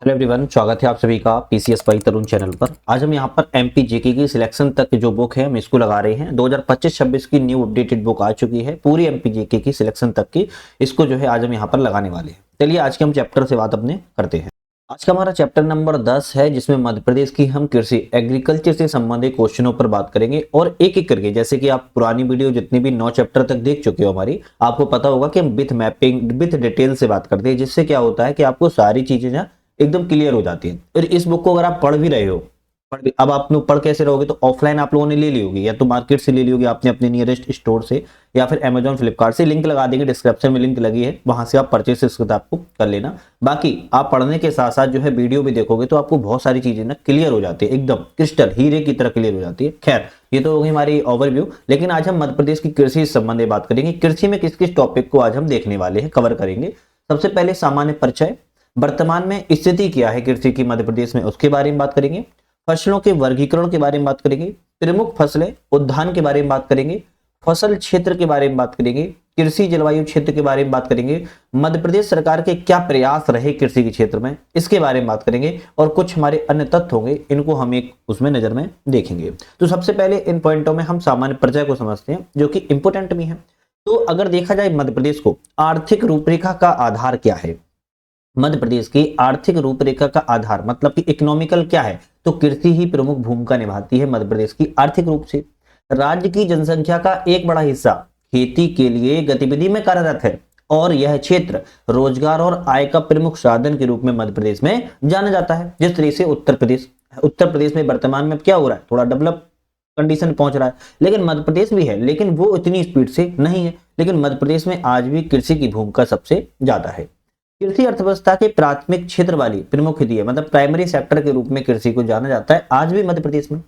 Hello everyone, स्वागत है आप सभी का पीसीएस बाई तरुण चैनल पर। आज हम यहाँ पर एमपी जेके की सिलेक्शन तक जो बुक है हम इसको लगा रहे हैं। 2025-26 की न्यू अपडेटेड बुक आ चुकी है, पूरी एमपी जेके की सिलेक्शन तक की। इसको जो है आज हम यहाँ पर लगाने वाले हैं। चलिए आज के हम चैप्टर से बात अपने करते हैं। आज का हमारा चैप्टर नंबर 10 है, जिसमें मध्य प्रदेश की हम कृषि एग्रीकल्चर से संबंधित क्वेश्चनों पर बात करेंगे और एक एक करके, जैसे कि आप पुरानी वीडियो जितनी भी 9 चैप्टर तक देख चुके हो हमारी, आपको पता होगा कि हम विथ मैपिंग विथ डिटेल से बात करते हैं, जिससे क्या होता है कि आपको सारी चीजें ना एकदम क्लियर हो जाती है। और इस बुक को अगर आप पढ़ भी रहे हो, अब आप लोग पढ़ कैसे रहोगे, तो ऑफलाइन आप लोगों ने ले ली होगी, या तो मार्केट से ले ली होगी आपने अपने नियरेस्ट स्टोर से, या फिर अमेजॉन फ्लिपकार्ट से। लिंक लगा देंगे, डिस्क्रिप्शन में लिंक लगी है, वहां से आप परचेस इस किताब को कर लेना। बाकी आप पढ़ने के साथ साथ जो है वीडियो भी देखोगे तो आपको बहुत सारी चीजें ना क्लियर हो जाती है, एकदम क्रिस्टल हीरे की तरह क्लियर हो जाती है। खैर, ये तो होगी हमारी ओवरव्यू, लेकिन आज हम मध्य प्रदेश की कृषि संबंधी बात करेंगे। कृषि में किस किस टॉपिक को आज हम देखने वाले हैं, कवर करेंगे। सबसे पहले सामान्य परिचय, वर्तमान में स्थिति क्या है कृषि की मध्य प्रदेश में, उसके बारे में बात करेंगे। फसलों के वर्गीकरण के बारे में बात करेंगे। प्रमुख फसलें उद्यान के बारे में बात करेंगे। फसल क्षेत्र के बारे में बात करेंगे। कृषि जलवायु क्षेत्र के बारे में बात करेंगे। मध्य प्रदेश सरकार के क्या प्रयास रहे कृषि के क्षेत्र में, इसके बारे में बात करेंगे। और कुछ हमारे अन्य तथ्य होंगे, इनको हम एक उसमें नजर में देखेंगे। तो सबसे पहले इन पॉइंटों में हम सामान्य परिचय को समझते हैं, जो कि इंपोर्टेंट भी है। तो अगर देखा जाए मध्य प्रदेश को आर्थिक रूपरेखा का आधार क्या है, मध्य प्रदेश की आर्थिक रूपरेखा का आधार मतलब कि इकोनॉमिकल क्या है, तो कृषि ही प्रमुख भूमिका निभाती है मध्य प्रदेश की आर्थिक रूप से। राज्य की जनसंख्या का एक बड़ा हिस्सा खेती के लिए गतिविधि में कार्यरत है और यह क्षेत्र रोजगार और आय का प्रमुख साधन के रूप में मध्य प्रदेश में जाना जाता है। जिस तरह से उत्तर प्रदेश में वर्तमान में क्या हो रहा है, थोड़ा डेवलप कंडीशन पहुंच रहा है, लेकिन मध्य प्रदेश भी है, लेकिन वो इतनी स्पीड से नहीं है। लेकिन मध्य प्रदेश में आज भी कृषि की भूमिका सबसे ज्यादा है। कृषि अर्थव्यवस्था के प्राथमिक क्षेत्र वाली प्रमुख हित है, मतलब प्राइमरी सेक्टर के रूप में कृषि को जाना जाता है आज भी मध्य प्रदेश में।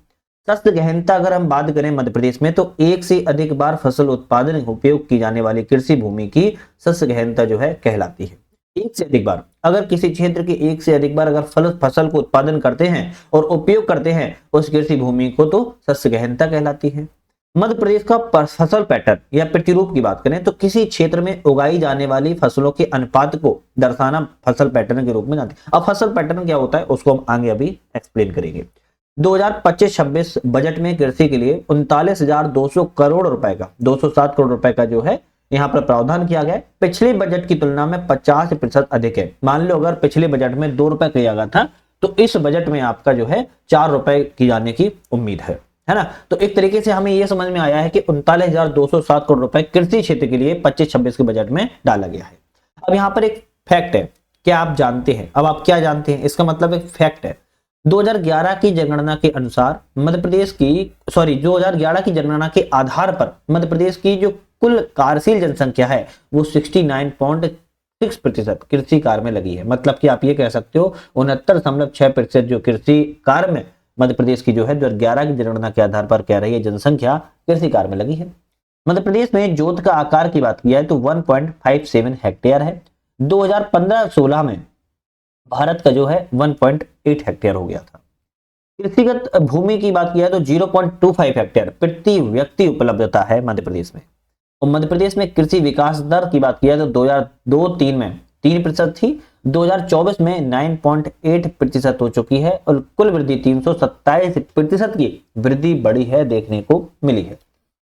शस्त्र गहनता अगर हम बात करें मध्य प्रदेश में, तो एक से अधिक बार फसल उत्पादन उपयोग की जाने वाली कृषि भूमि की शस्त्र गहनता जो है कहलाती है। एक से अधिक बार, अगर किसी क्षेत्र के एक से अधिक बार अगर फसल को उत्पादन करते हैं और उपयोग करते हैं उस कृषि भूमि को, तो शस्त्र गहनता कहलाती है। मध्य प्रदेश का फसल पैटर्न या प्रतिरूप की बात करें, तो किसी क्षेत्र में उगाई जाने वाली फसलों के अनुपात को दर्शाना फसल पैटर्न के रूप में जानते हैं। अब फसल पैटर्न क्या होता है उसको हम आगे अभी एक्सप्लेन करेंगे। 2025-26 बजट में कृषि के लिए 39,200 करोड़ रुपए का 207 करोड़ रुपए का जो है यहाँ पर प्रावधान किया गया है। पिछले बजट की तुलना में 50% अधिक है। मान लो अगर पिछले बजट में 2 रुपए किया गया था, तो इस बजट में आपका जो है 4 रुपए की जाने की उम्मीद है ना। तो एक तरीके से हमें यह समझ में आया है कि 39,207 करोड़ रुपए कृषि क्षेत्र के लिए 25-26 के बजट में डाला गया है। अब यहाँ पर एक फैक्ट है, क्या आप जानते हैं, अब आप क्या जानते हैं, इसका मतलब एक फैक्ट है। 2011 की जनगणना के अनुसार मध्य प्रदेश की 2011 की जनगणना के आधार पर मध्य प्रदेश की जो कुल कार्यशील जनसंख्या है वो 69.6% कृषि कार्य में लगी है। मतलब कि आप ये कह सकते हो 69.6% जो कृषि कार्य में मध्य प्रदेश की जो है 2011 की जनगणना के आधार पर कह रही है जनसंख्या कृषि कार्य में लगी है। मध्य प्रदेश में जोत का आकार की बात की जाए तो 1.57 हेक्टेयर है। 2015-16 में भारत का जो है 1.8 हेक्टेयर हो गया था। कृषिगत भूमि की बात की जाए तो 0.25 हेक्टेयर प्रति व्यक्ति उपलब्धता है मध्य प्रदेश में। और मध्य प्रदेश में कृषि विकास दर की बात की जाए तो 2002-03 में 3% थी, 2024 में 9.8% हो चुकी है और कुल वृद्धि 327% की वृद्धि बढ़ी है देखने को मिली है।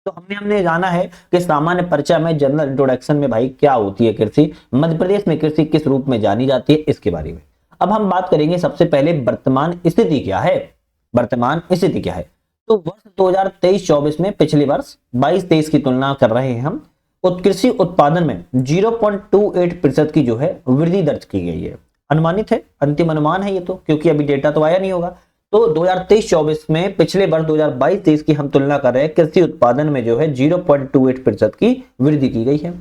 तो हमने जाना है कि सामान्य परिचय में, जनरल इंट्रोडक्शन में भाई क्या होती है कृषि, मध्य प्रदेश में कृषि किस रूप में जानी जाती है, इसके बारे में। अब हम बात करेंगे सबसे पहले वर्तमान स्थिति क्या है। वर्तमान स्थिति क्या है, तो वर्ष 2023-24 में पिछले वर्ष 22-23 की तुलना कर रहे हैं हम। कृषि उत्पादन में 0.28% की जो है वृद्धि दर्ज की गई है। अनुमानित है, अंतिम अनुमान है ये तो, क्योंकि अभी डेटा तो आया नहीं होगा। तो 2023-24 में पिछले वर्ष 2022-23 की हम तुलना कर रहे हैं, कृषि उत्पादन में जो है 0.28% की वृद्धि की गई है।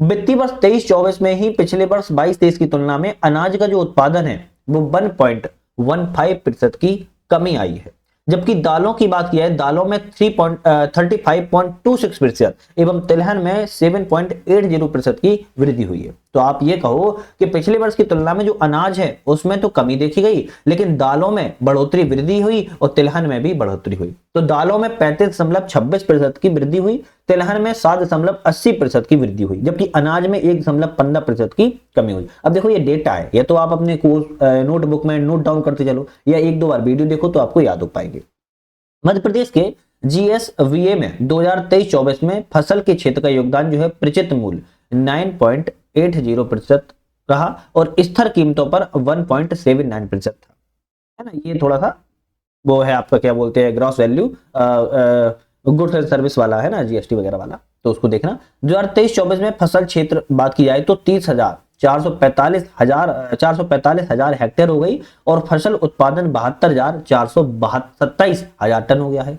वित्तीय वर्ष 23-24 में ही पिछले वर्ष 22-23 की तुलना में अनाज का जो उत्पादन है वो 1.15% की कमी आई है। जबकि दालों की बात की है, दालों में 35.26% एवं तिलहन में 7.80% की वृद्धि हुई है। तो आप ये कहो कि पिछले वर्ष की तुलना में जो अनाज है उसमें तो कमी देखी गई, लेकिन दालों में बढ़ोतरी वृद्धि हुई और तिलहन में भी बढ़ोतरी हुई। तो दालों में 35.26% की वृद्धि हुई, तिलहन में 7.80% की वृद्धि हुई, जबकि अनाज में 1.15% की कमी हुई। अब देखो ये डेटा है, ये तो आप अपने कोर्स नोटबुक में नोट डाउन करते चलो या एक दो बार वीडियो देखो तो आपको याद हो पाएंगे। मध्य प्रदेश के जीएसवीए में 2023-24 में फसल के क्षेत्र का योगदान जो है प्रचित मूल्य 9.80% रहा और स्थिर कीमतों पर 1.79% था, है ना। ये थोड़ा सा वो है आपका क्या बोलते हैं gross value goods and service वाला है ना, जीएसटी वगैरह वाला, तो उसको देखना। 2023-24 में फसल क्षेत्र बात की जाए तो 445,000 हेक्टेयर हो गई और फसल उत्पादन 72,427 टन हो गया है।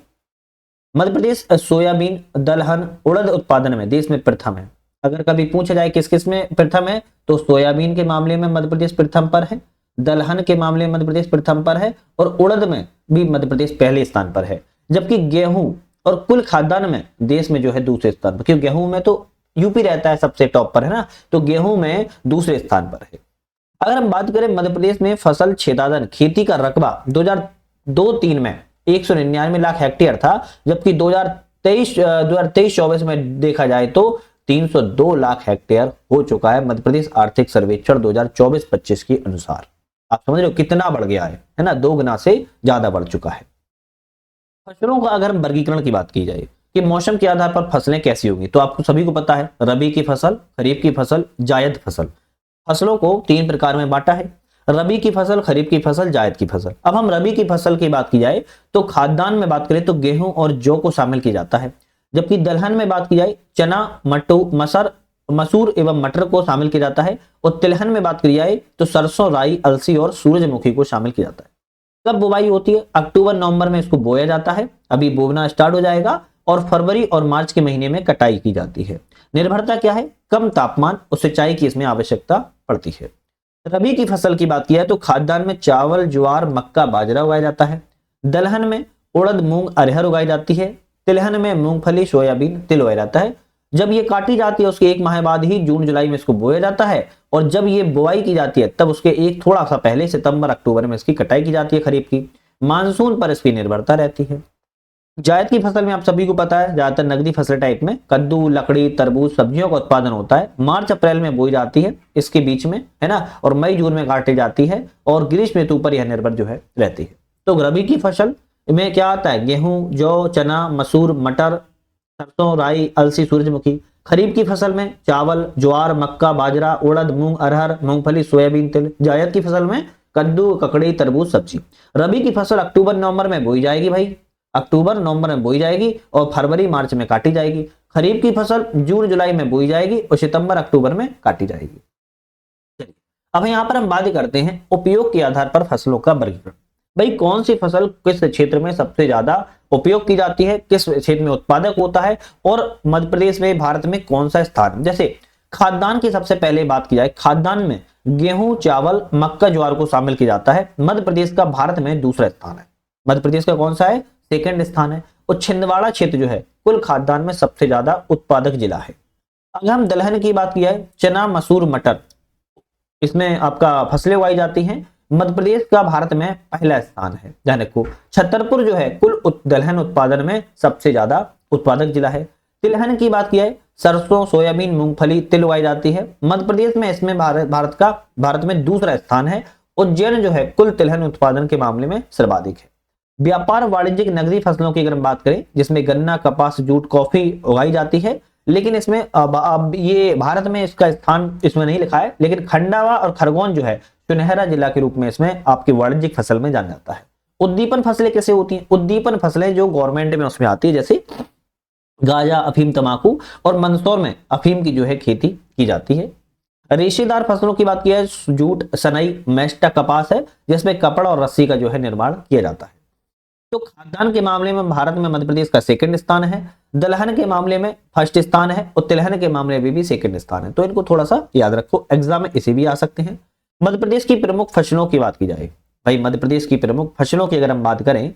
मध्य प्रदेश सोयाबीन, दलहन, उड़द उत्पादन में देश में प्रथम है। अगर कभी पूछा जाए किस किस में प्रथम है तो सोयाबीन के मामले में मध्य प्रदेश प्रथम पर है, दलहन के मामले में मध्य प्रदेश प्रथम पर है और उड़द में भी मध्य प्रदेश पहले स्थान पर है, जबकि गेहूं और कुल खाद्यान्न में देश में जो है दूसरे स्थान पर, क्योंकि गेहूं में तो यूपी रहता है सबसे टॉप पर, है ना, तो गेहूं में दूसरे स्थान पर है। अगर हम बात करें मध्य प्रदेश में फसल क्षेत्राधन खेती का रकबा 2002-03 में 199 लाख हेक्टेयर था, जबकि 2023-24 में देखा जाए तो 302 लाख हेक्टेयर हो चुका है मध्य प्रदेश आर्थिक सर्वेक्षण 2024-25 के अनुसार। आप समझ रहे हो कितना बढ़ गया है ना, 2 गुना से ज्यादा बढ़ चुका है। फसलों का अगर हम वर्गीकरण की बात की जाए कि मौसम के आधार पर फसलें कैसी होंगी, तो आपको सभी को पता है रबी की फसल, खरीफ की फसल, जायद फसल। फसलों को 3 प्रकार में बांटा है, रबी की फसल, खरीफ की फसल, जायद की फसल। अब हम रबी की फसल की बात की जाए तो खाद्यान्न में बात करें तो गेहूं और जौ को शामिल किया जाता है, जबकि दलहन में बात की जाए चना, मसूर एवं मटर को शामिल किया जाता है और तिलहन में बात की जाए तो सरसों, राई, अलसी और सूरजमुखी को शामिल किया जाता है। कब बुवाई होती है? अक्टूबर नवंबर में इसको बोया जाता है, अभी बोना स्टार्ट हो जाएगा और फरवरी और मार्च के महीने में कटाई की जाती है। निर्भरता क्या है? कम तापमान और सिंचाई की इसमें आवश्यकता पड़ती है। रबी की फसल की बात की जाए तो खाद्यान्न में चावल, ज्वार, मक्का, बाजरा उगाया जाता है, दलहन में उड़द, मूंग, अरहर उगाई जाती है, तिलहन में मूंगफली, सोयाबीन, तिल उगाया जाता है। जब ये काटी जाती है उसके 1 माह बाद ही जून जुलाई में इसको बोया जाता है और जब ये बुआई की जाती है तब उसके एक थोड़ा सा पहले सितंबर अक्टूबर में इसकी कटाई की जाती है खरीफ की। मानसून पर इसकी निर्भरता रहती है। जायद की फसल में आप सभी को पता है ज्यादातर नकदी फसल टाइप में कद्दू, लकड़ी, तरबूज, सब्जियों का उत्पादन होता है। मार्च अप्रैल में बोई जाती है इसके बीच में, है ना, और मई जून में काटी जाती है और ग्रीष्म ऋतु पर यह निर्भर जो है रहती है। तो रबी की फसल में क्या आता है? गेहूं, जौ, चना, मसूर, मटर, सरसों, राई, अलसी, सूरजमुखी। खरीफ की फसल में चावल, ज्वार, मक्का, बाजरा, उड़द, मूंग, अरहर, मूंगफली, सोयाबीन, तिल। जायद की फसल में कद्दू, ककड़ी, तरबूज, सब्जी। रबी की फसल अक्टूबर नवंबर में बोई जाएगी भाई, अक्टूबर नवंबर में बोई जाएगी और फरवरी मार्च में काटी जाएगी। खरीफ की फसल जून जुलाई में बोई जाएगी और सितंबर अक्टूबर में काटी जाएगी। चलिए अब यहाँ पर हम बात करते हैं उपयोग के आधार पर फसलों का वर्गीकरण। भाई कौन सी फसल किस क्षेत्र में सबसे ज्यादा उपयोग की जाती है, किस क्षेत्र में उत्पादक होता है और मध्य प्रदेश में भारत में कौन सा स्थान। जैसे खाद्यान्न की सबसे पहले बात की जाए, खाद्यान्न में गेहूं, चावल, मक्का, ज्वार को शामिल किया जाता है। मध्य प्रदेश का भारत में दूसरा स्थान है। मध्य प्रदेश का कौन सा है? सेकंड स्थान है। और छिंदवाड़ा क्षेत्र जो है कुल खाद्यान्न में सबसे ज्यादा उत्पादक जिला है। अगर हम दलहन की बात की जाए, चना, मसूर, मटर, इसमें आपका फसलें उगाई जाती हैं। मध्य प्रदेश का भारत में पहला स्थान है। ध्यान रखो छतरपुर जो है कुल दलहन उत्पादन में सबसे ज्यादा उत्पादक जिला है। तिलहन की बात की जाए, सरसों, सोयाबीन, मूंगफली, तिल उगाई जाती है। मध्य प्रदेश में इसमें भारत में दूसरा स्थान है। उज्जैन जो है कुल तिलहन उत्पादन के मामले में सर्वाधिक है। व्यापार वाणिज्यिक नगदी फसलों की अगर हम बात करें जिसमें गन्ना, कपास, जूट, कॉफी उगाई जाती है, लेकिन इसमें अब ये भारत में इसका स्थान इसमें नहीं लिखा है, लेकिन खंडावा और खरगोन जो है सुनहरा जिला के रूप में इसमें आपकी वाणिज्यिक फसल में जाना जाता है। उद्दीपन फसलें कैसे होती हैं? उद्दीपन फसलें जो गवर्नमेंट में उसमें आती है, जैसे गांजा, अफीम, तंबाकू और मंदसौर में अफीम की जो है खेती की जाती है। रेशेदार फसलों की बात की है, जूट, सनई, मेस्टा, कपास है जिसमें कपड़ा और रस्सी का जो है निर्माण किया जाता है। तो खाद्यान्न के मामले में भारत में मध्य प्रदेश का सेकंड स्थान है, दलहन के मामले में फर्स्ट स्थान है और तिलहन के मामले में भी सेकंड स्थान है। तो इनको थोड़ा सा याद रखो, एग्जाम में इसे भी आ सकते हैं। मध्य प्रदेश की प्रमुख फसलों की बात की जाए, भाई मध्य प्रदेश की प्रमुख फसलों की अगर हम बात करें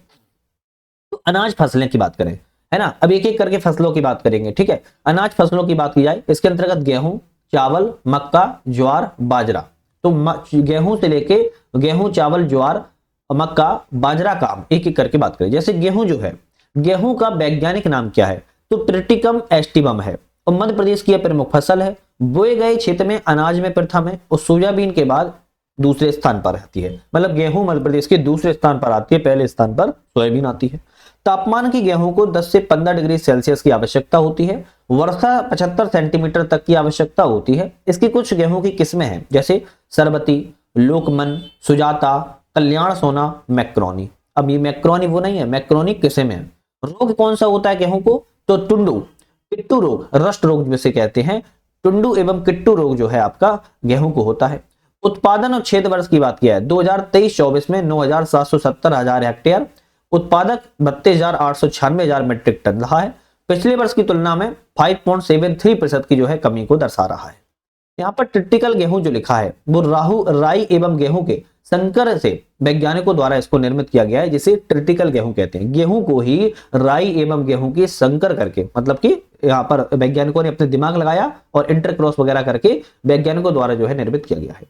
तो अनाज फसलें की बात करें, है ना। अब एक एक करके फसलों की बात करेंगे, ठीक है। अनाज फसलों की बात की जाए इसके अंतर्गत गेहूं, चावल, मक्का, ज्वार, बाजरा। तो गेहूं से लेके गेहूं, चावल, ज्वार, मक्का, बाजरा का एक एक करके बात करें। जैसे गेहूं जो है गेहूं का वैज्ञानिक नाम क्या है? तो ट्रिटिकम एस्टिवम है और मध्य प्रदेश की यह प्रमुख फसल है। बोए गए क्षेत्र में अनाज में प्रथम है और सोयाबीन के बाद दूसरे स्थान पर आती है। मतलब गेहूं मध्य प्रदेश के दूसरे स्थान पर आती है, पहले स्थान पर सोयाबीन आती है। तापमान की गेहूं को 10 से 15 डिग्री सेल्सियस की आवश्यकता होती है। वर्षा 75 सेंटीमीटर तक की आवश्यकता होती है। इसकी कुछ गेहूं की किस्में हैं जैसे सरबती, लोकमन, सुजाता, कल्याण सोना, मैक्रोनी। अब ये मैक्रोनी वो नहीं है, मैक्रोनी किस्म है। रोग कौन सा होता है गेहूं को? तो टुंडू, किट्टू रोग, रस्ट रोग जिसे कहते हैं, टुंडू एवं किट्टू रोग जो है आपका गेहूं को होता है। उत्पादन और क्षेत्र वर्ष की बात किया है 2023-24 में 9,770 हेक्टेयर, उत्पादक 32,896 मीट्रिक टन रहा है। पिछले वर्ष की तुलना में 5.73% की जो है कमी को दर्शा रहा है। यहाँ पर टिटिकल गेहूं जो लिखा है वो राई एवं गेहूं के संकर से वैज्ञानिकों द्वारा इसको निर्मित किया गया है, जिसे ट्रिटिकल गेहूं कहते हैं। गेहूं को ही राई एवं गेहूं की संकर करके, मतलब कि यहाँ पर वैज्ञानिकों ने अपने दिमाग लगाया और इंटरक्रॉस वगैरह करके वैज्ञानिकों द्वारा जो है निर्मित किया गया है।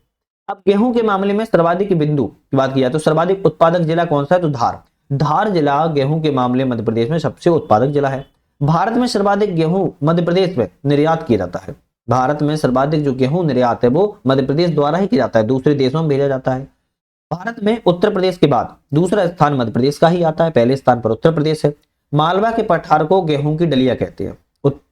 अब गेहूं के मामले में सर्वाधिक बिंदु की बात की जाए तो सर्वाधिक उत्पादक जिला कौन सा है? तो धार। धार जिला गेहूं के मामले मध्य प्रदेश में सबसे उत्पादक जिला है। भारत में सर्वाधिक गेहूं मध्य प्रदेश में निर्यात किया जाता है। भारत में सर्वाधिक जो गेहूं निर्यात है वो मध्य प्रदेश द्वारा ही किया जाता है, दूसरे देशों में भेजा जाता है। भारत में उत्तर प्रदेश के बाद दूसरा स्थान मध्य प्रदेश का ही आता है, पहले स्थान पर उत्तर प्रदेश है। मालवा के पठार को गेहूं की डलिया कहते हैं।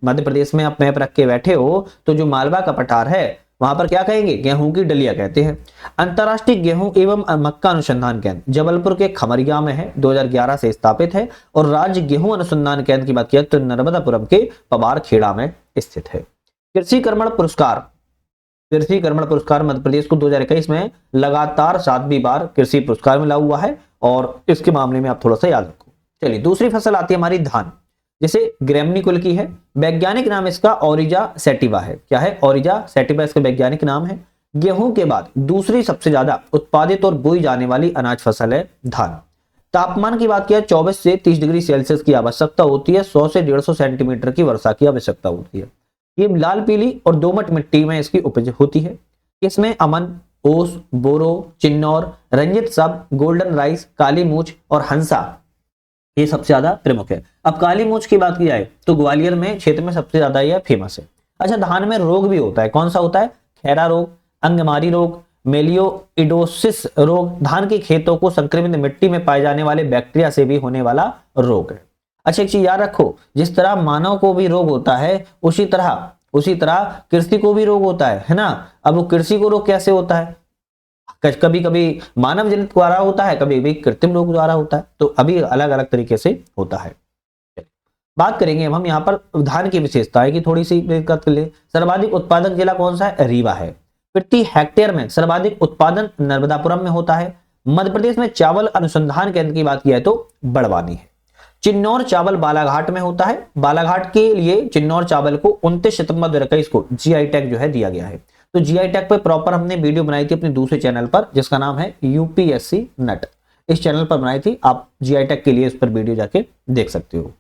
मध्य प्रदेश में आप मैप रख के बैठे हो तो जो मालवा का पठार है वहां पर क्या कहेंगे? गेहूं की डलिया कहते हैं। अंतरराष्ट्रीय गेहूं एवं मक्का अनुसंधान केंद्र जबलपुर के खमरिया में है, 2011 से स्थापित है। और राज्य गेहूं अनुसंधान केंद्र की बात किया तो नर्मदापुरम के पवार खेड़ा में स्थित है। कृषि कर्मण पुरस्कार, कृषि कर्मण पुरस्कार मध्य प्रदेश को 2021 में लगातार 7वीं बार कृषि पुरस्कार मिला हुआ है और इसके मामले में आप थोड़ा सा याद रखो। चलिए दूसरी फसल आती है हमारी धान, जिसे ग्रेमनी कुल की है। वैज्ञानिक नाम इसका ओरिजा सैटिवा है। क्या है? ओरिजा सैटिवा इसका वैज्ञानिक नाम है। गेहूं के बाद दूसरी सबसे ज्यादा उत्पादित और बोई जाने वाली अनाज फसल है धान। तापमान की बात किया 24 से 30 डिग्री सेल्सियस की आवश्यकता होती है। 100 से 150 सेंटीमीटर की वर्षा की आवश्यकता होती है। ये लाल पीली और दोमट मिट्टी में इसकी उपज होती है। इसमें अमन, ओस, बोरो, चिन्नौर, रंजित सब, गोल्डन राइस, काली मूछ और हंसा ये सबसे ज्यादा प्रमुख है। अब काली मूछ की बात की जाए तो ग्वालियर में क्षेत्र में सबसे ज्यादा यह फेमस है। अच्छा, धान में रोग भी होता है। कौन सा होता है? खैरा रोग, अंगमारी रोग, मेलियोइडोसिस रोग। धान के खेतों को संक्रमित मिट्टी में पाए जाने वाले बैक्टीरिया से भी होने वाला रोग है। अच्छा, एक चीज याद रखो, जिस तरह मानव को भी रोग होता है उसी तरह कृषि को भी रोग होता है ना। अब वो कृषि को रोग कैसे होता है? कभी कभी मानव जनित द्वारा होता है, कभी भी कृत्रिम रोग द्वारा होता है, तो अभी अलग अलग तरीके से होता है। बात करेंगे हम यहाँ पर धान की विशेषताएं की थोड़ी सी दिक्कत के लिए। सर्वाधिक उत्पादक जिला कौन सा है? रीवा है। प्रति हेक्टेयर में सर्वाधिक उत्पादन नर्मदापुरम में होता है। मध्य प्रदेश में चावल अनुसंधान केंद्र की बात की जाए तो बड़वानी है। चिन्नौर चावल बालाघाट में होता है। बालाघाट के लिए चिन्नौर चावल को 29 सितंबर 2021 को जीआई टैग जो है दिया गया है। तो जीआई टैग पे प्रॉपर हमने वीडियो बनाई थी अपने दूसरे चैनल पर, जिसका नाम है यूपीएससी नट। इस चैनल पर बनाई थी, आप जीआई टैग के लिए इस पर वीडियो जाके देख सकते हो।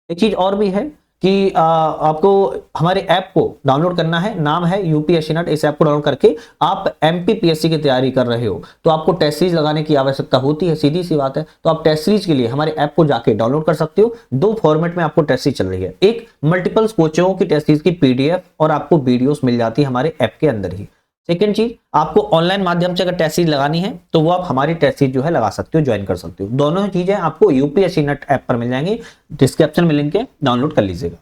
एक चीज और भी है कि आपको हमारे ऐप को डाउनलोड करना है, नाम है यूपीएससी नट। इस ऐप को डाउनलोड करके आप एमपीपीएससी की तैयारी कर रहे हो तो आपको टेस्ट सीरीज लगाने की आवश्यकता होती है, सीधी सी बात है। तो आप टेस्ट सीरीज के लिए हमारे ऐप को जाके डाउनलोड कर सकते हो। 2 फॉर्मेट में आपको टेस्ट सीरीज चल रही है, एक मल्टीपल कोचिंगों की टेस्ट सीरीज की पीडीएफ और आपको वीडियोस मिल जाती है हमारे ऐप के अंदर ही। सेकंड चीज, आपको ऑनलाइन माध्यम से अगर टेस्ट सीरीज लगानी है तो वो आप हमारी टेस्ट सीरीज जो है लगा सकते हो, ज्वाइन कर सकते हो। दोनों चीजें आपको यूपीएससी नट ऐप पर मिल जाएंगी, डिस्क्रिप्शन में लिंक है, डाउनलोड कर लीजिएगा।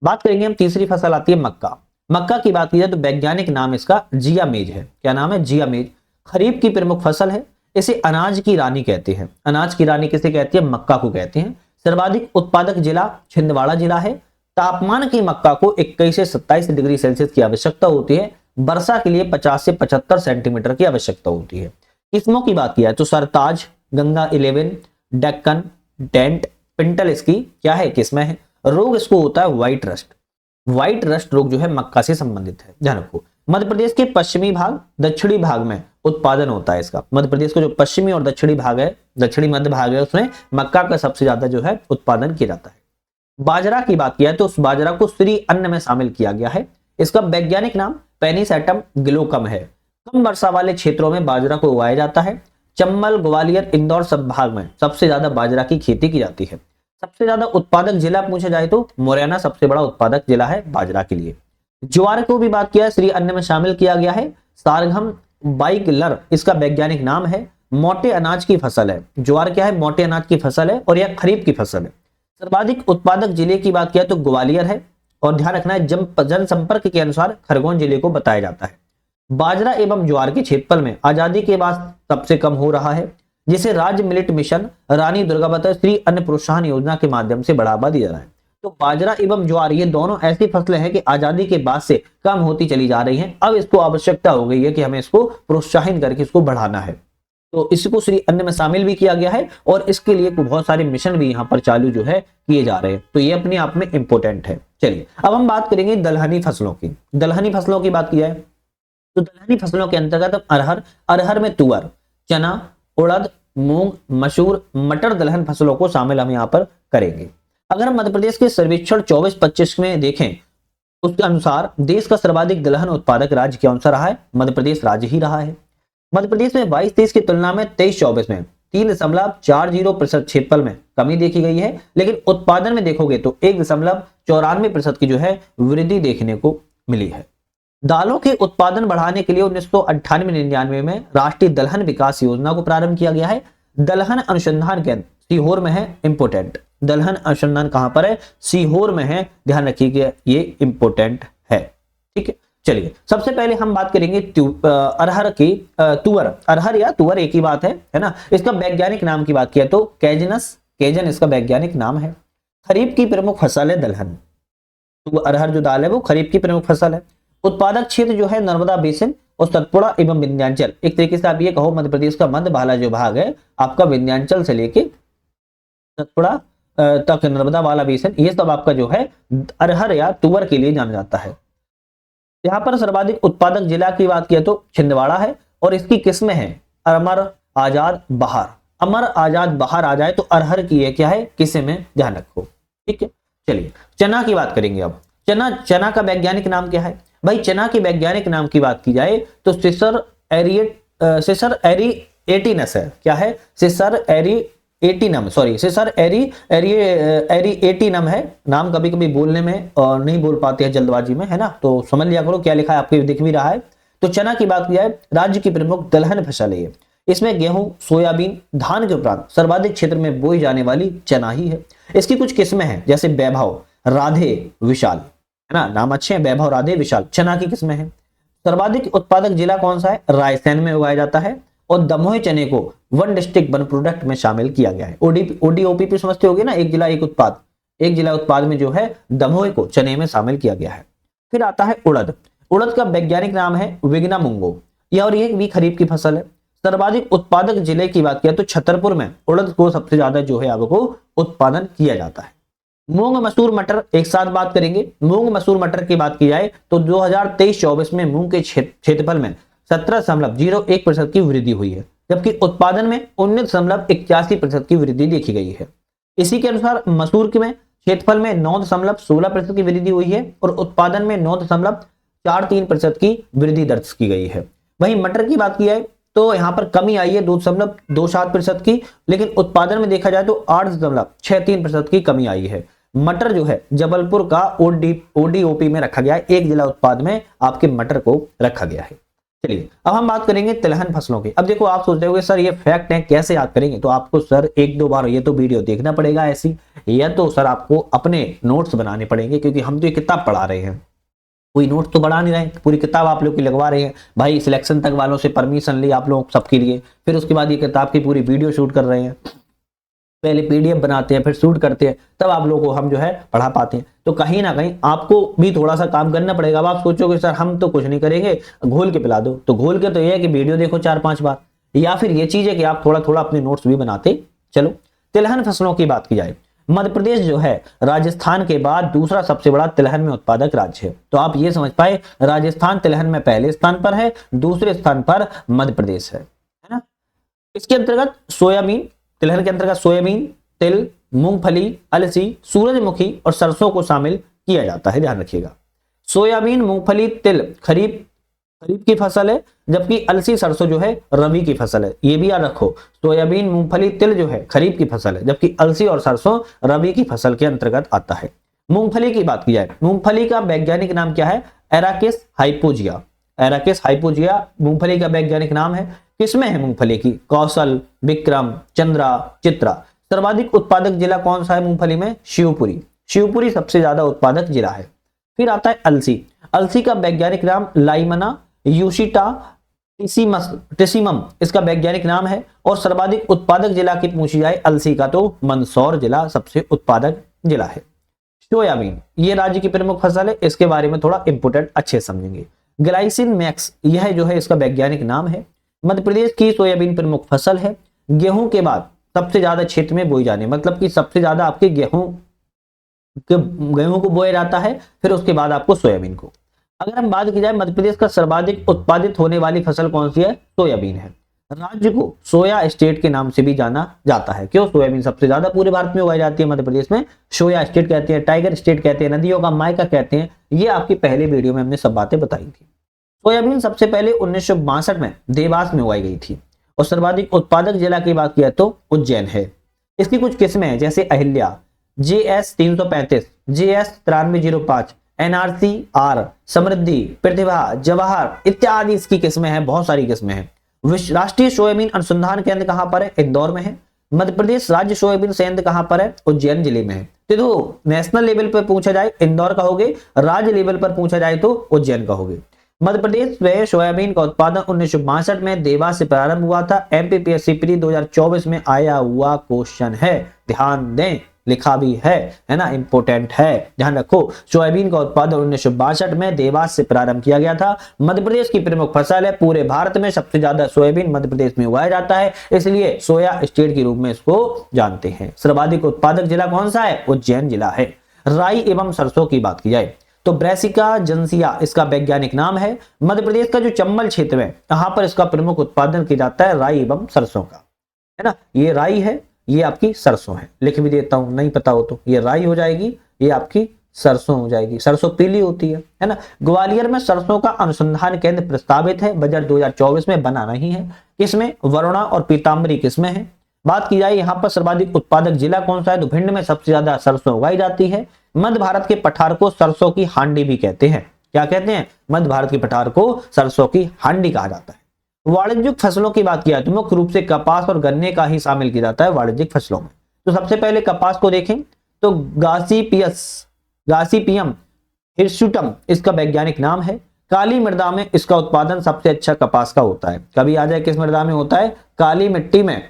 बात करेंगे हम तीसरी फसल आती है मक्का। मक्का की बात की जाए तो वैज्ञानिक नाम इसका जिया मेज है। क्या नाम है? जिया मेज। खरीफ की प्रमुख फसल है। इसे अनाज की रानी कहते हैं। अनाज की रानी किसे कहती है? मक्का को कहते हैं। सर्वाधिक उत्पादक जिला छिंदवाड़ा जिला है। तापमान की मक्का को 21 से 27 डिग्री सेल्सियस की आवश्यकता होती है। वर्षा के लिए 50 से 75 सेंटीमीटर की आवश्यकता होती है। किस्मों की बात किया तो सरताज, गंगा 11, डेक्कन, डेंट, पिंटल इसकी क्या है? किस्में है। रोग इसको होता है व्हाइट रस्ट। व्हाइट रस्ट रोग जो है मक्का से संबंधित है, ध्यान रखो। मध्य प्रदेश के पश्चिमी भाग, दक्षिणी भाग में उत्पादन होता है इसका। मध्य प्रदेश का जो पश्चिमी और दक्षिणी भाग है, दक्षिणी मध्य भाग है, उसमें मक्का का सबसे ज्यादा जो है उत्पादन किया जाता है। बाजरा की बात किया तो उस बाजरा को श्री अन्न में शामिल किया गया है। इसका वैज्ञानिक नाम पेनिसेटम ग्लोकम है। कम वर्षा वाले क्षेत्रों में बाजरा को उगाया जाता है। चंबल, ग्वालियर, इंदौर संभाग में सबसे ज्यादा बाजरा की खेती की जाती है। सबसे ज्यादा उत्पादक जिला पूछा जाए तो मुरैना सबसे बड़ा उत्पादक जिला है बाजरा के लिए। ज्वार को भी बात किया, श्री अन्न में शामिल किया गया है। सारघम बाइगलर इसका वैज्ञानिक नाम है। मोटे अनाज की फसल है। ज्वार क्या है? मोटे अनाज की फसल है और यह खरीफ की फसल है। सर्वाधिक उत्पादक जिले की बात किया तो ग्वालियर है, और ध्यान रखना है जनसंपर्क के अनुसार खरगोन जिले को बताया जाता है। बाजरा एवं ज्वार के क्षेत्रफल में आजादी के बाद सबसे कम हो रहा है, जिसे राज्य मिलेट मिशन, रानी दुर्गावती श्री अन्न प्रोत्साहन योजना के माध्यम से बढ़ावा दिया जा रहा है। तो बाजरा एवं ज्वार ये दोनों ऐसी फसलें हैं कि आजादी के बाद से कम होती चली जा रही हैं। अब इसको आवश्यकता हो गई है कि हमें इसको प्रोत्साहित करके इसको बढ़ाना है, तो इसको श्री अन्न में शामिल भी किया गया है और इसके लिए बहुत सारे मिशन भी यहाँ पर चालू जो है किए जा रहे हैं। तो ये अपने आप में इंपॉर्टेंट है। चलिए अब हम बात करेंगे दलहनी फसलों की। दलहनी फसलों की बात की जाए तो दलहनी फसलों के अंतर्गत अरहर में तुअर, चना, उड़द, मूंग, मसूर, मटर दलहन फसलों को शामिल हम यहाँ पर करेंगे। अगर हम मध्य प्रदेश के सर्वेक्षण 24-25 में देखें, उसके अनुसार देश का सर्वाधिक दलहन उत्पादक राज्य कौन सा रहा है? मध्य प्रदेश राज्य ही रहा है। मध्य प्रदेश में 22-23 की तुलना में 23-24 में 3.40% क्षेत्रफल में कमी देखी गई है, लेकिन उत्पादन में देखोगे तो 1.94% की जो है वृद्धि देखने को मिली है। दालों के उत्पादन बढ़ाने के लिए 1998-99 में राष्ट्रीय दलहन विकास योजना को प्रारंभ किया गया है। दलहन अनुसंधान केंद्र सीहोर में है। इंपोर्टेंट, दलहन अनुसंधान कहां पर है? सीहोर में है। ध्यान रखिएगा, ये इंपोर्टेंट है। ठीक है, चलिए सबसे पहले हम बात करेंगे अरहर की। तुअर, अरहर या तुअर एक ही बात है ना। इसका वैज्ञानिक नाम की बात किया तो कैजन इसका वैज्ञानिक नाम है। खरीफ की प्रमुख फसल है दलहन। तो अरहर जो दाल है वो खरीफ की प्रमुख फसल है। उत्पादक क्षेत्र जो है नर्मदा बेसिन और सतपुड़ा एवं विंध्याचल। एक तरीके से आप ये कहो मध्य प्रदेश का मध्य वाला जो भाग है आपका विंध्याचल से लेके सतपुड़ा तक नर्मदा वाला बेसिन, ये सब आपका जो है अरहर या तुअर के लिए जाना जाता है। यहाँ पर सर्वाधिक उत्पादक जिला की बात किया तो छिंदवाड़ा है और इसकी किस्में हैं अमर, आजाद, बहार। अमर, आजाद, बहार आ जाए तो अरहर की है क्या है किस्में, ध्यान रखो। ठीक है, चलिए चना की बात करेंगे अब। चना का वैज्ञानिक नाम क्या है भाई? चना के वैज्ञानिक नाम की बात की जाए तो सिसर एरिएटिनस है। क्या है? सिसर एरिएटिनम है। नाम कभी कभी बोलने में और नहीं बोल पाते हैं जल्दबाजी में, है ना, तो समझ लिया करो क्या लिखा है, आपके दिख भी रहा है। तो चना की बात की जाए राज्य की प्रमुख दलहन फसल है। इसमें गेहूं, सोयाबीन, धान के उपरांत सर्वाधिक क्षेत्र में बोई जाने वाली चना ही है। इसकी कुछ किस्में हैं जैसे वैभव, राधे, विशाल, है ना, नाम अच्छे हैं, वैभव, राधे, विशाल चना की किस्में हैं। सर्वाधिक उत्पादक जिला कौन सा है? रायसेन में उगाया जाता है और दमोह चने को वन डिस्ट्रिक्ट वन प्रोडक्ट में शामिल किया गया है। ओडीओपीपी समझते होगे ना, एक जिला एक उत्पाद। एक जिला उत्पाद में जो है दमोह को चने में शामिल किया गया है। फिर आता है उड़द। उड़द का वैज्ञानिक नाम है विग्ना मुंगो, यह और ये भी खरीफ की फसल है। सर्वाधिक उत्पादक जिले की बात किया तो छतरपुर में उड़द को सबसे ज्यादा जो है आपको उत्पादन किया जाता है। मूंग, मसूर, मटर एक साथ बात करेंगे। मूंग, मसूर, मटर की बात की जाए तो 2023-24 में मूंग के क्षेत्रफल में 17.01% की वृद्धि हुई है, जबकि उत्पादन में 19.81% की वृद्धि देखी गई है। इसी के अनुसार मसूर के में क्षेत्रफल में 9.16% की वृद्धि हुई है और उत्पादन में 9.43% की वृद्धि दर्ज की गई है। वहीं मटर की बात की जाए तो यहाँ पर कमी आई है 2.27% की, लेकिन उत्पादन में देखा जाए तो 8.63% की कमी आई है। मटर जो है जबलपुर का ओडीओपी में रखा गया है। एक जिला उत्पाद में आपके मटर को रखा गया है। चलिए अब हम बात करेंगे तिलहन फसलों की। अब देखो आप सोच रहे होंगे सर ये फैक्ट है कैसे याद करेंगे, तो आपको सर एक दो बार ये तो वीडियो देखना पड़ेगा ऐसी, या तो सर आपको अपने नोट्स बनाने पड़ेंगे, क्योंकि हम तो ये किताब पढ़ा रहे हैं, कोई नोट तो बढ़ा नहीं रहे, पूरी किताब आप लोग की लगवा रहे हैं। भाई सिलेक्शन तक वालों से परमिशन ली आप लोग सबके लिए, फिर उसके बाद ये किताब की पूरी वीडियो शूट कर रहे हैं, पहले पीडीएफ बनाते हैं फिर शूट करते हैं, तब आप लोगों को हम जो है पढ़ा पाते हैं। तो कहीं ना कहीं आपको भी थोड़ा सा काम करना पड़ेगा। अब आप सोचोगे सर हम तो कुछ नहीं करेंगे, घोल के पिला दो, तो घोल के तो ये है कि वीडियो देखो 4-5 बार, या फिर ये चीज है कि आप थोड़ा थोड़ा अपने नोट्स भी बनाते चलो। तिलहन फसलों की बात की जाए, मध्य प्रदेश जो है राजस्थान के बाद दूसरा सबसे बड़ा तिलहन में उत्पादक राज्य है। तो आप ये समझ पाए राजस्थान तिलहन में पहले स्थान पर है, दूसरे स्थान पर मध्य प्रदेश है ना। इसके अंतर्गत सोयाबीन, तिलहन के अंतर्गत सोयाबीन, तिल, मूंगफली, अलसी, सूरजमुखी और सरसों को शामिल किया जाता है। ध्यान रखिएगा, सोयाबीन, मूंगफली, तिल खरीफ खरीफ की फसल है, जबकि अलसी सरसों जो है रबी की फसल है। ये भी याद रखो, सोयाबीन मूंगफली तिल जो है खरीफ की फसल है, जबकि अलसी और सरसों रबी की फसल के अंतर्गत आता है। मूंगफली की बात की जाए, मूंगफली का वैज्ञानिक नाम क्या है? एराकिस हाइपोजिया। एराकिस हाइपोजिया मूंगफली का वैज्ञानिक नाम है। किसमें है मूंगफली की? कौशल, विक्रम, चंद्रा, चित्रा। सर्वाधिक उत्पादक जिला कौन सा है मूंगफली में? शिवपुरी। शिवपुरी सबसे ज्यादा उत्पादक जिला है। फिर आता है अलसी। अलसी का वैज्ञानिक नाम लाइमना यूशिटा टिसिमम इसका वैज्ञानिक नाम है। और सर्वाधिक उत्पादक जिला की पूछी जाए अलसी का, तो मंदसौर जिला सबसे उत्पादक जिला है। सोयाबीन ये राज्य की प्रमुख फसल है, इसके बारे में थोड़ा इंपोर्टेंट अच्छे समझेंगे। ग्लाइसिन मैक्स यह जो है इसका वैज्ञानिक नाम है। मध्य प्रदेश की सोयाबीन प्रमुख फसल है। गेहूं के बाद सबसे ज्यादा क्षेत्र में बोई जाने, मतलब कि सबसे ज्यादा आपके गेहूं को बोया जाता है, फिर उसके बाद आपको सोयाबीन को। अगर हम बात की जाए मध्य प्रदेश का सर्वाधिक उत्पादित होने वाली फसल कौन सी है? सोयाबीन है। राज्य को सोया स्टेट के नाम से भी जाना जाता है। क्यों? सोयाबीन सबसे ज्यादा पूरे भारत में उगाई जाती है। मध्य प्रदेश में सोया स्टेट कहते हैं, टाइगर स्टेट कहते हैं, नदियों का मायका कहते हैं। ये आपकी पहले वीडियो में हमने सब बातें बताई थी। सोयाबीन सबसे पहले 1962 में देवास में उगाई गई थी। और सर्वाधिक उत्पादक जिला की बात किया तो उज्जैन है। इसकी कुछ किस्में हैं, जैसे Ahilya, JS 335, JS 9305, NRC R, समृद्धि, प्रतिभा, जवाहर इत्यादि इसकी किस्में हैं। बहुत सारी किस्में हैं। राष्ट्रीय सोयाबीन अनुसंधान केंद्र कहां पर है? इंदौर में है। मध्य प्रदेश राज्य सोयाबीन संयंत्र कहां पर है? उज्जैन जिले में है। तो नेशनल लेवल पर पूछा जाए इंदौर का होगे, राज्य लेवल पर पूछा जाए तो उज्जैन का होगे। मध्य प्रदेश में सोयाबीन का उत्पादन 1962 में देवास से प्रारंभ हुआ था। MPPSC प्री 2024 में आया हुआ क्वेश्चन है, ध्यान दें, लिखा भी है ना, इंपोर्टेंट है, ध्यान रखो। सोयाबीन का उत्पादन 1962 में देवास से प्रारंभ किया गया था। मध्य प्रदेश की प्रमुख फसल है। पूरे भारत में सबसे ज्यादा सोयाबीन मध्य प्रदेश में उगाया जाता है, इसलिए सोया स्टेट के रूप में इसको जानते हैं। सर्वाधिक उत्पादक जिला कौन सा है? उज्जैन जिला है। राई एवं सरसों की बात की जाए तो ब्रेसिका जंसिया इसका वैज्ञानिक नाम है। मध्य प्रदेश का जो चंबल क्षेत्र है, यहां पर इसका प्रमुख उत्पादन किया जाता है राई एवं सरसों का, है ना। ये राई है, ये आपकी सरसों है। लिख भी देता हूं, नहीं पता हो तो। ये राई हो जाएगी, ये आपकी सरसों हो जाएगी। सरसों पीली होती है ना। ग्वालियर में सरसों का अनुसंधान केंद्र प्रस्तावित है, बजट 2024 में बना नहीं है। किसमें? वरुणा और पीताम्बरी किस्में हैं। बात की जाए यहाँ पर सर्वाधिक उत्पादक जिला कौन सा है? तो भिंड में सबसे ज्यादा सरसों उगाई जाती है। मध्य भारत के पठार को सरसों की हांडी भी कहते हैं। क्या कहते हैं? मध्य भारत के पठार को सरसों की हांडी कहा जाता है। वाणिज्यिक फसलों की बात किया तो मुख्य रूप से कपास और गन्ने का ही शामिल किया जाता है वाणिज्यिक फसलों में। तो सबसे पहले कपास को देखें तो गासीपियम हिरसुटम इसका वैज्ञानिक नाम है। काली मृदा में इसका उत्पादन सबसे अच्छा कपास का होता है। कभी आ जाए किस मृदा में होता है? काली मिट्टी में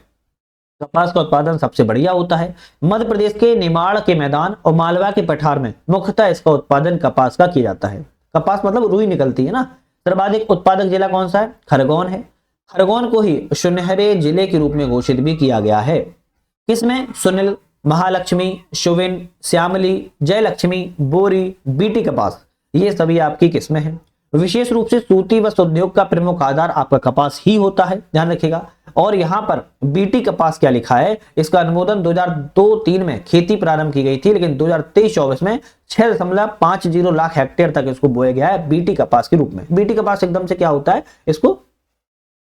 कपास का उत्पादन सबसे बढ़िया होता है। मध्य प्रदेश के निमाड़ के मैदान और मालवा के पठार में मुख्यतः इसका उत्पादन कपास का किया जाता है। कपास मतलब रुई निकलती है ना। सर्वाधिक उत्पादक जिला कौन सा है? खरगोन है। खरगोन को ही सुनहरे जिले के रूप में घोषित भी किया गया है। किसमें? सुनील, महालक्ष्मी, शुविन, श्यामली, जयलक्ष्मी, बोरी, बीटी कपास, ये सभी आपकी किस्में हैं। विशेष रूप से सूती वस्त्र उद्योग का प्रमुख आधार आपका कपास ही होता है, ध्यान रखिएगा। और यहाँ पर बीटी कपास क्या लिखा है? इसका अनुमोदन 2002-03 में खेती प्रारंभ की गई थी, लेकिन 2023-24 में 6.50 लाख हेक्टेयर तक इसको बोया गया है बीटी कपास के रूप में। बीटी कपास एकदम से क्या होता है? इसको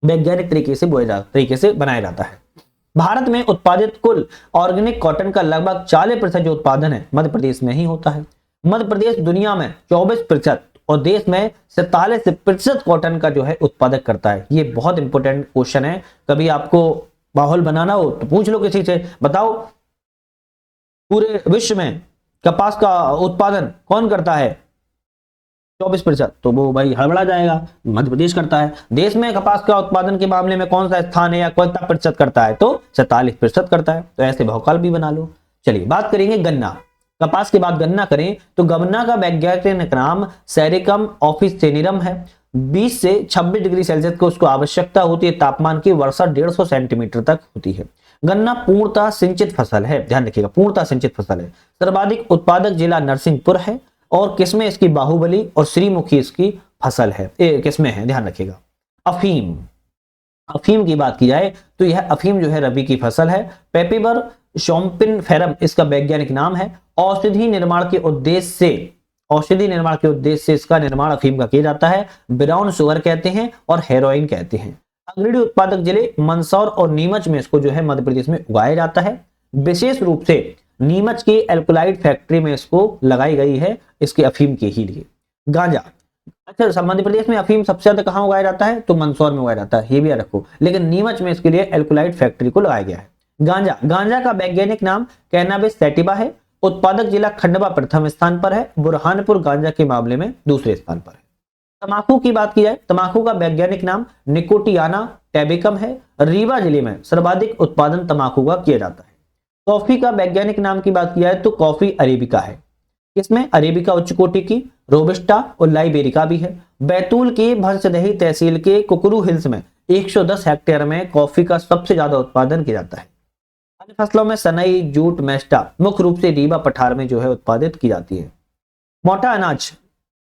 वैज्ञानिक तरीके से बनाया जाता है। भारत में उत्पादित कुल ऑर्गेनिक कॉटन का लगभग 40% जो उत्पादन है मध्य प्रदेश में ही होता है। मध्य प्रदेश दुनिया में 24% और देश में 47% कॉटन का जो है उत्पादक करता है। ये बहुत इंपॉर्टेंट क्वेश्चन है, कभी आपको माहौल बनाना हो तो पूछ लो किसी से, बताओ पूरे विश्व में कपास का उत्पादन कौन करता है? 24%, तो वो भाई हड़बड़ा जाएगा, मध्य प्रदेश करता है। देश में कपास का उत्पादन के मामले में कौन सा स्थान है या कितना प्रतिशत करता है? तो 47% करता है। तो ऐसे भौकाल भी बना लो। चलिए बात करेंगे गन्ना। कपास के बाद गन्ना करें तो गन्ना का वैज्ञानिक नाम सेरिकम ऑफिसिनेरम है। 20 से 26 डिग्री सेल्सियस को उसको आवश्यकता होती है तापमान की, वर्षा 150 सेंटीमीटर तक होती है। गन्ना पूर्णतः सिंचित फसल है, ध्यान रखिएगा, पूर्णतः सिंचित फसल है। सर्वाधिक उत्पादक जिला नरसिंहपुर है। और किसमें? इसकी बाहुबली और श्रीमुखी इसकी फसल है, किसमें है, ध्यान रखिएगा। अफीम, अफीम की बात की जाए तो यह अफीम जो है रबी की फसल है। पेपिवर सोम्पिनफेरम इसका वैज्ञानिक नाम है। औषधि निर्माण के उद्देश्य से औषधि निर्माण के उद्देश्य से इसका निर्माण अफीम का किया जाता है। ब्राउन शुगर कहते हैं और हेरोइन कहते हैं। अग्रणी उत्पादक जिले मंदसौर और नीमच में इसको जो है मध्य प्रदेश में उगाया जाता है। विशेष रूप से नीमच के एल्कोलाइड फैक्ट्री में इसको लगाई गई है, इसके अफीम के ही लिए। गांजा, अच्छा मध्य प्रदेश में अफीम सबसे ज्यादा कहां उगाया जाता है? तो मंदसौर में उगाया जाता है, ये भी याद रखो। लेकिन नीमच में इसके लिए एल्कोलाइड फैक्ट्री को लगाया गया है। गांजा, गांजा का वैज्ञानिक नाम कैनाबिस सैटिवा है। उत्पादक जिला खंडवा प्रथम स्थान पर है। बुरहानपुर गांजा के मामले में दूसरे स्थान पर है। तंबाकू की बात की जाए, तंबाकू का वैज्ञानिक नाम निकोटियाना टैबेकम है। रीवा जिले में सर्वाधिक उत्पादन तंबाकू का किया जाता है। कॉफी का वैज्ञानिक नाम की बात की जाए तो कॉफी अरेबिका है। इसमें अरेबिका उच्च कोटि की, रोबस्टा और लाइबेरिका भी है। बैतूल की भंसदही तहसील के कुकरू हिल्स में 110 हेक्टेयर में कॉफी का सबसे ज्यादा उत्पादन किया जाता है। अन्य फसलों में सनई, जूट, मेस्टा मुख्य रूप से रीवा पठार में जो है उत्पादित की जाती है। मोटा अनाज,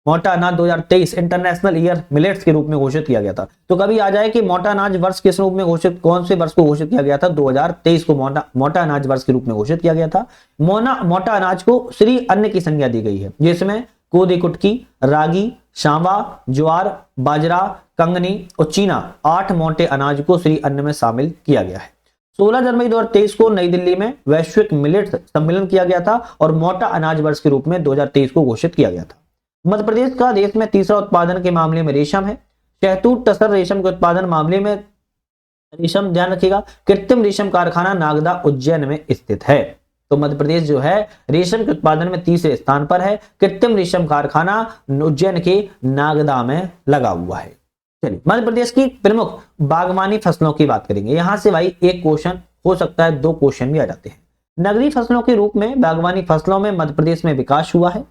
मोटा अनाज 2023 इंटरनेशनल ईयर मिलेट्स के रूप में घोषित किया गया था। तो कभी आ जाए कि मोटा अनाज वर्ष किस रूप में घोषित, कौन से वर्ष को घोषित किया गया था? 2023 को मोटा अनाज वर्ष के रूप में घोषित किया गया था। मोटा अनाज को श्री अन्न की संज्ञा दी गई है, जिसमें कोदी कुटकी, रागी, सांवा, ज्वार, बाजरा, कंगनी और चीना 8 मोटे अनाज को श्री अन्न में शामिल किया गया है। 16 जनवरी 2023 को नई दिल्ली में वैश्विक मिलेट सम्मेलन किया गया था और मोटा अनाज वर्ष के रूप में 2023 को घोषित किया गया था। मध्य प्रदेश का देश में तीसरा उत्पादन के मामले में रेशम है। शहतूत टसर रेशम के उत्पादन मामले में रेशम, ध्यान रखिएगा, कृत्रिम रेशम कारखाना नागदा उज्जैन में स्थित है। तो मध्य प्रदेश जो है रेशम के उत्पादन में तीसरे स्थान पर है। कृत्रिम रेशम कारखाना उज्जैन के नागदा में लगा हुआ है। चलिए मध्य प्रदेश की प्रमुख बागवानी फसलों की बात करेंगे। यहां से भाई एक क्वेश्चन हो सकता है, 2 क्वेश्चन भी आ जाते हैं। नगरीय फसलों के रूप में बागवानी फसलों में मध्य प्रदेश में विकास हुआ है।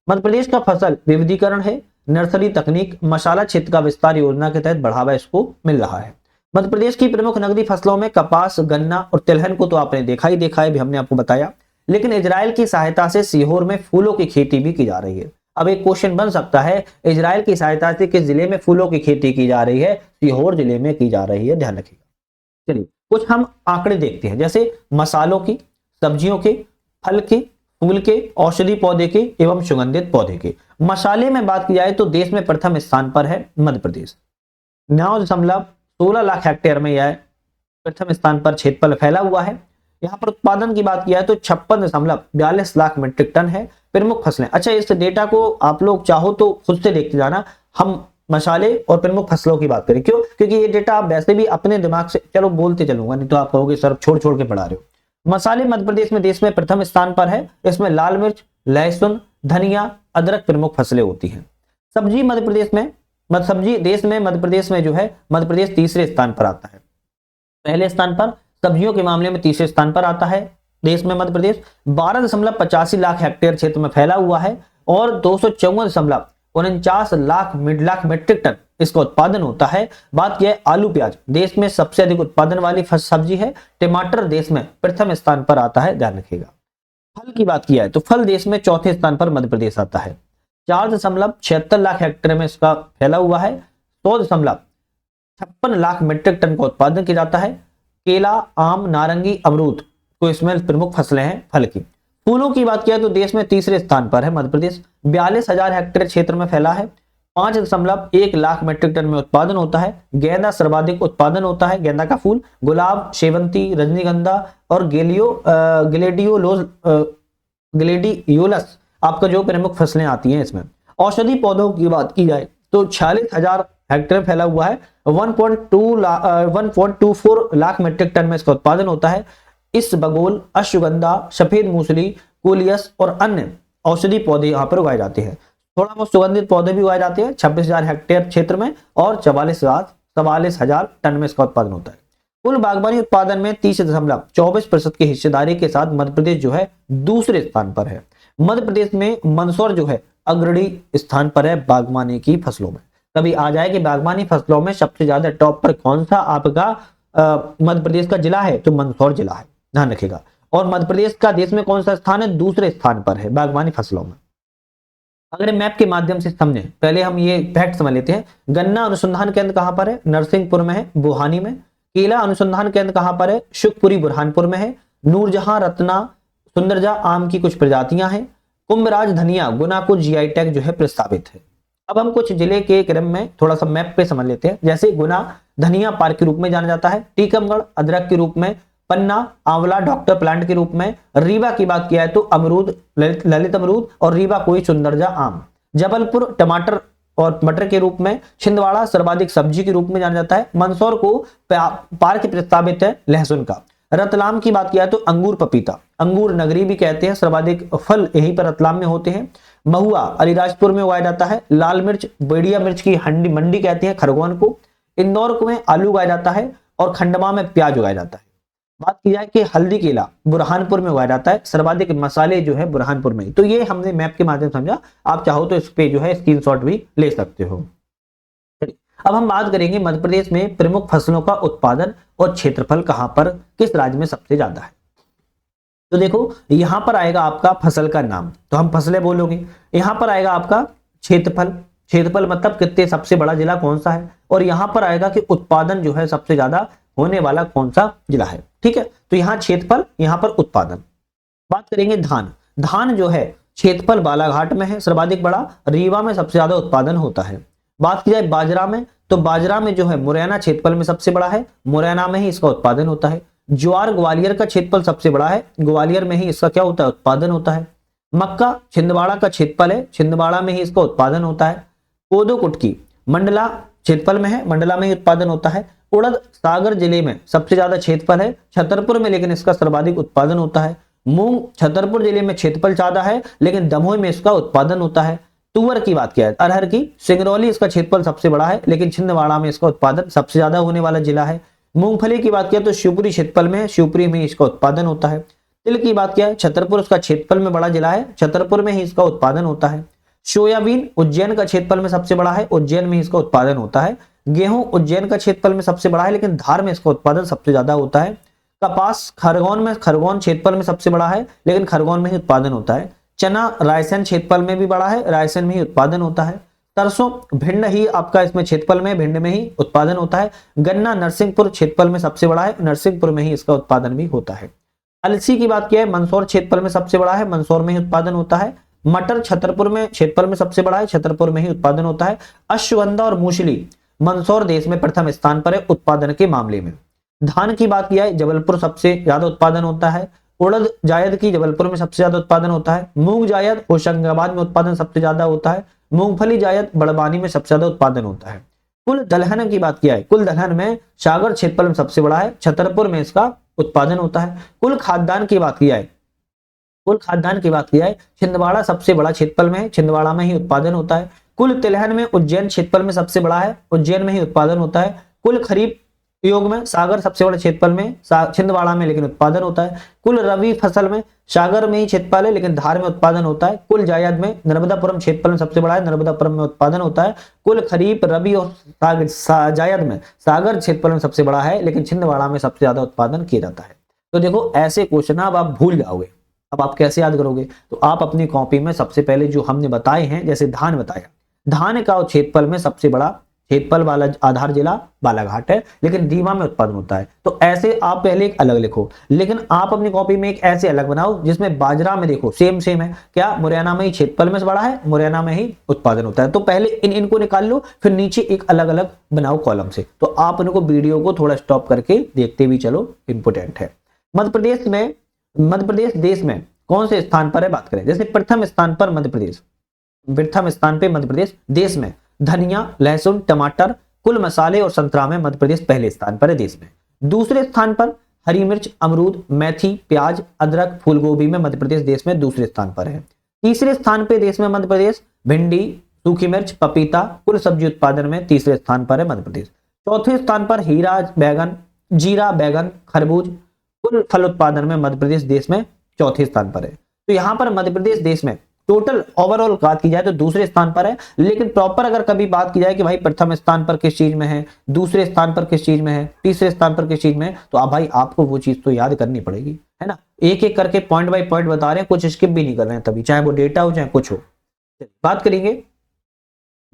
मध्य प्रदेश का फसल विविधीकरण है। नर्सरी तकनीक, मसाला क्षेत्र का विस्तार योजना के तहत बढ़ावा इसको मिल रहा है। मध्य प्रदेश की प्रमुख नगदी फसलों में कपास, गन्ना और तिलहन को तो आपने देखा ही देखा है, भी हमने आपको बताया। लेकिन इजराइल की सहायता से सीहोर में फूलों की खेती भी की जा रही है। अब एक क्वेश्चन बन सकता है, इजराइल की सहायता से किस जिले में फूलों की खेती की जा रही है? सीहोर जिले में की जा रही है, ध्यान रखिएगा। चलिए कुछ हम आंकड़े देखते हैं, जैसे मसालों की, सब्जियों के, फल के, फूल के, औषधि पौधे के एवं सुगंधित पौधे के। मसाले में बात की जाए तो देश में प्रथम स्थान पर है मध्य प्रदेश। 9.16 लाख हेक्टेयर में यह प्रथम स्थान पर क्षेत्रफल फैला हुआ है। यहाँ पर उत्पादन की बात की जाए तो 56.42 लाख मीट्रिक टन है। प्रमुख फसलें, अच्छा इस डेटा को आप लोग चाहो तो खुद से देखते जाना। हम मसाले और प्रमुख फसलों की बात करें, क्यों? क्योंकि ये डेटा आप वैसे भी अपने दिमाग से चलो बोलते चलूंगा, नहीं तो आप कहोगे सर छोड़ छोड़ के पढ़ा रहे हो। मसाले मध्य प्रदेश में देश में प्रथम स्थान पर है। इसमें लाल मिर्च, लहसुन, धनिया, अदरक प्रमुख फसलें होती हैं। सब्जी मध्य प्रदेश में, सब्जी देश में मध्य प्रदेश में जो है मध्य प्रदेश तीसरे स्थान पर आता है। पहले स्थान पर सब्जियों के मामले में तीसरे स्थान पर आता है देश में मध्य प्रदेश। 12.85 लाख हेक्टेयर क्षेत्र में फैला हुआ है और 254.49 लाख मीट्रिक टन इसका उत्पादन होता है। बात यह है आलू प्याज देश में सबसे अधिक उत्पादन वाली सब्जी है। टमाटर देश में प्रथम स्थान पर आता है, ध्यान रखिएगा। फल की बात किया है तो फल देश में चौथे स्थान पर मध्य प्रदेश आता है। 4.76 लाख हेक्टेयर में इसका फैला हुआ है। 100.56 लाख मीट्रिक टन का उत्पादन किया जाता है। केला, आम, नारंगी, अमरूद तो इसमें प्रमुख फसलें हैं फल की। फूलों की बात किया तो देश में तीसरे स्थान पर है मध्य प्रदेश। 42,000 हेक्टेयर क्षेत्र में फैला है। 5.1 लाख मीट्रिक टन में उत्पादन होता है। गेंदा सर्वाधिक उत्पादन होता है, गेंदा का फूल। गुलाब, शेवंती, रजनीगंधा और ग्लेडियोलस आपका जो प्रमुख फसलें आती हैं इसमें। औषधि पौधों की बात की जाए तो 46,000 हेक्टेयर फैला हुआ है। 1.24 लाख मीट्रिक टन में इसका उत्पादन होता है। इस बगोल, अश्वगंधा, सफेद मूसली, कोलियस और अन्य औषधि पौधे यहाँ पर उगाए जाते हैं। थोड़ा बहुत सुगंधित पौधे भी उगाए जाते हैं 26,000 हेक्टेयर क्षेत्र में और 44,000 टन में इसका उत्पादन होता है। कुल बागवानी उत्पादन में 30.24% की हिस्सेदारी के साथ मध्य प्रदेश जो है दूसरे स्थान पर है। मध्य प्रदेश में मंदसौर जो है अग्रणी स्थान पर है बागवानी की फसलों में। कभी आ जाए कि बागवानी फसलों में सबसे ज्यादा टॉप पर कौन सा आपका मध्य प्रदेश का जिला है तो मंदसौर जिला है, ध्यान रखिएगा। और मध्य प्रदेश का देश में कौन सा स्थान है? दूसरे स्थान पर है बागवानी फसलों में। अगर मैप के माध्यम से समझें, पहले हम ये फैक्ट समझ लेते हैं। गन्ना अनुसंधान केंद्र कहां पर है? नरसिंहपुर में है, बुहानी में। केला अनुसंधान केंद्र कहां पर है? शुकपुरी बुरहानपुर में है। नूरजहां, रत्ना, सुंदरजा आम की कुछ प्रजातियां हैं। कुंभराज धनिया गुना को जीआई टैग जो है प्रस्तावित है। अब हम कुछ जिले के क्रम में थोड़ा सा मैप पे समझ लेते हैं। जैसे गुना धनिया पार्क के रूप में जाना जाता है, टीकमगढ़ अदरक के रूप में, पन्ना आंवला डॉक्टर प्लांट के रूप में, रीवा की बात किया है तो अमरूद ललित अमरूद और रीवा कोई सुंदरजा आम, जबलपुर टमाटर और मटर के रूप में, छिंदवाड़ा सर्वाधिक सब्जी के रूप में जाना जाता है, मंदसौर को पार्क प्रस्तावित है लहसुन का, रतलाम की बात किया तो अंगूर पपीता, अंगूर नगरी भी कहते हैं, सर्वाधिक फल यहीं पर रतलाम में होते हैं, महुआ अलीराजपुर में उगाया जाता है, लाल मिर्च बेड़िया मिर्च की हंडी मंडी कहते हैं खरगोन को, इंदौर में आलू उगाया जाता है और खंडवा में प्याज उगाया जाता है। बात की जाए कि हल्दी केला बुरहानपुर में उगाया जाता है, सर्वाधिक मसाले जो है बुरहानपुर में। तो ये हमने मैप के माध्यम से समझा, आप चाहो तो इस पे जो है स्क्रीनशॉट भी ले सकते हो। अब हम बात करेंगे मध्य प्रदेश में प्रमुख फसलों का उत्पादन और क्षेत्रफल कहां पर किस राज्य में सबसे ज्यादा है। तो देखो यहां पर आएगा आपका फसल का नाम, तो हम फसलें बोलोगे, यहां पर आएगा आपका क्षेत्रफल, क्षेत्रफल मतलब कितने सबसे बड़ा जिला कौन सा है, और यहां पर आएगा कि उत्पादन जो है सबसे ज्यादा होने वाला कौन सा जिला है। ठीक है, तो यहां क्षेत्रफल, यहां पर उत्पादन। बात करेंगे धान, धान जो है क्षेत्रफल बालाघाट में है सर्वाधिक बड़ा, रीवा में सबसे ज्यादा उत्पादन होता है। बात की जाए बाजरा में, तो बाजरा में जो है मुरैना क्षेत्रफल में सबसे बड़ा है, मुरैना में ही इसका उत्पादन होता है। ज्वार ग्वालियर का क्षेत्रफल सबसे बड़ा है, ग्वालियर में ही इसका क्या होता है उत्पादन होता है। मक्का छिंदवाड़ा का क्षेत्रफल है, छिंदवाड़ा में ही इसका उत्पादन होता है। कोदो कुटकी मंडला क्षेत्रफल में है, मंडला में ही उत्पादन होता है। उड़द सागर जिले में सबसे ज्यादा क्षेत्रफल है, छतरपुर में लेकिन इसका सर्वाधिक उत्पादन होता है। मूंग छतरपुर जिले में क्षेत्रफल ज्यादा है लेकिन दमोह में इसका उत्पादन होता है। तुअर की बात किया है, अरहर की सिंगरौली इसका क्षेत्रफल सबसे बड़ा है लेकिन छिंदवाड़ा में इसका उत्पादन सबसे ज्यादा होने वाला जिला है। मूंगफली की बात किया तो शिवपुरी क्षेत्रफल में है, शिवपुरी में इसका उत्पादन होता है। तिल की बात किया है, छतरपुर उसका क्षेत्रफल में बड़ा जिला है, छतरपुर में ही इसका उत्पादन होता है। सोयाबीन उज्जैन का क्षेत्रफल में सबसे बड़ा है, उज्जैन में इसका उत्पादन होता है। गेहूं उज्जैन का क्षेत्रफल में सबसे बड़ा है लेकिन धार में इसका उत्पादन सबसे ज्यादा होता है। कपास खरगोन क्षेत्रफल में सबसे बड़ा है लेकिन खरगोन में ही उत्पादन होता है। चना रायसेन क्षेत्रफल में भी बड़ा है, रायसेन में ही उत्पादन होता है। सरसों भिंड ही आपका इसमें क्षेत्रफल में, भिंड में ही उत्पादन होता है। गन्ना नरसिंहपुर क्षेत्रफल में सबसे बड़ा है, नरसिंहपुर में ही इसका उत्पादन भी होता है। अलसी की बात किया है, मंदसौर क्षेत्रफल में सबसे बड़ा है, मंदसौर में ही उत्पादन होता है। मटर छतरपुर में क्षेत्रफल में सबसे बड़ा है, छतरपुर में ही उत्पादन होता है। अश्वगंधा और मूसली मंदसौर देश में प्रथम स्थान पर है उत्पादन के मामले में। धान की बात किया है, जबलपुर सबसे ज्यादा उत्पादन होता है। उड़द जायद की जबलपुर में सबसे ज्यादा उत्पादन होता है। मूंग जायद होशंगाबाद में उत्पादन सबसे ज्यादा होता है। मूंगफली जायद बड़वानी में सबसे ज्यादा उत्पादन होता है। कुल दलहन की बात किया है, कुल दलहन में सागर क्षेत्रफल में सबसे बड़ा है, छतरपुर में इसका उत्पादन होता है। कुल खाद्यान्न की बात किया है, कुल खाद्यान्न की बात किया है, छिंदवाड़ा सबसे बड़ा क्षेत्रफल में है, छिंदवाड़ा में ही उत्पादन होता है। कुल तिलहन में उज्जैन क्षेत्रफल में सबसे बड़ा है, उज्जैन में ही उत्पादन होता है। कुल खरीफ योग में सागर सबसे बड़ा क्षेत्रफल में, छिंदवाड़ा में लेकिन उत्पादन होता है। कुल रबी फसल में सागर में ही क्षेत्रफल है लेकिन धार में उत्पादन होता है। कुल जायद में नर्मदापुरम क्षेत्रफल में सबसे बड़ा है, नर्मदापुरम में उत्पादन होता है। कुल खरीफ रबी और जायद में सागर क्षेत्रफल में सबसे बड़ा है लेकिन छिंदवाड़ा में सबसे ज्यादा उत्पादन किया जाता है। तो देखो ऐसे क्वेश्चन अब आप भूल जाओगे, अब आप कैसे याद करोगे, तो आप अपनी कॉपी में सबसे पहले जो हमने बताए हैं, जैसे धान बताया, धान का क्षेत्रफल में सबसे बड़ा क्षेत्रफल वाला आधार जिला बालाघाट है लेकिन रीवा में उत्पादन होता है। तो ऐसे आप पहले एक अलग लिखो, लेकिन आप अपनी कॉपी में एक ऐसे अलग बनाओ जिसमें बाजरा में देखो सेम है, क्या मुरैना में ही क्षेत्रफल में बड़ा है, मुरैना में ही उत्पादन होता है। तो पहले इनको निकाल लो, फिर नीचे एक अलग अलग बनाओ कॉलम से। तो आप इनको वीडियो को थोड़ा स्टॉप करके देखते भी चलो, इंपोर्टेंट है। मध्य प्रदेश देश में कौन से स्थान पर है बात करें, जैसे प्रथम स्थान पर मध्य प्रदेश, प्रथम स्थान पे मध्य प्रदेश देश में। धनिया लहसुन टमाटर कुल मसाले और संतरा में मध्य प्रदेश पहले स्थान पर है देश में। दूसरे स्थान पर हरी मिर्च अमरूद मेथी प्याज अदरक फूलगोभी में मध्य प्रदेश देश में दूसरे स्थान पर है। तीसरे स्थान पे देश में मध्य प्रदेश भिंडी सूखी मिर्च पपीता कुल सब्जी उत्पादन में तीसरे स्थान पर है मध्य प्रदेश। चौथे स्थान पर हीरा बैगन जीरा बैगन खरबूज कुल फल उत्पादन में मध्य प्रदेश देश में चौथे स्थान पर है। तो यहां पर मध्य प्रदेश देश में टोटल ओवरऑल बात की जाए तो दूसरे स्थान पर है, लेकिन प्रॉपर अगर कभी बात की जाए कि भाई प्रथम स्थान पर किस चीज में है, दूसरे स्थान पर किस चीज में है, तीसरे स्थान पर किस चीज में है, तो आप भाई आपको वो चीज तो याद करनी पड़ेगी, है ना। एक एक करके पॉइंट बाय पॉइंट बता रहे हैं, कुछ स्किप भी नहीं कर रहे हैं तभी, चाहे वो डेटा हो चाहे कुछ हो। बात करेंगे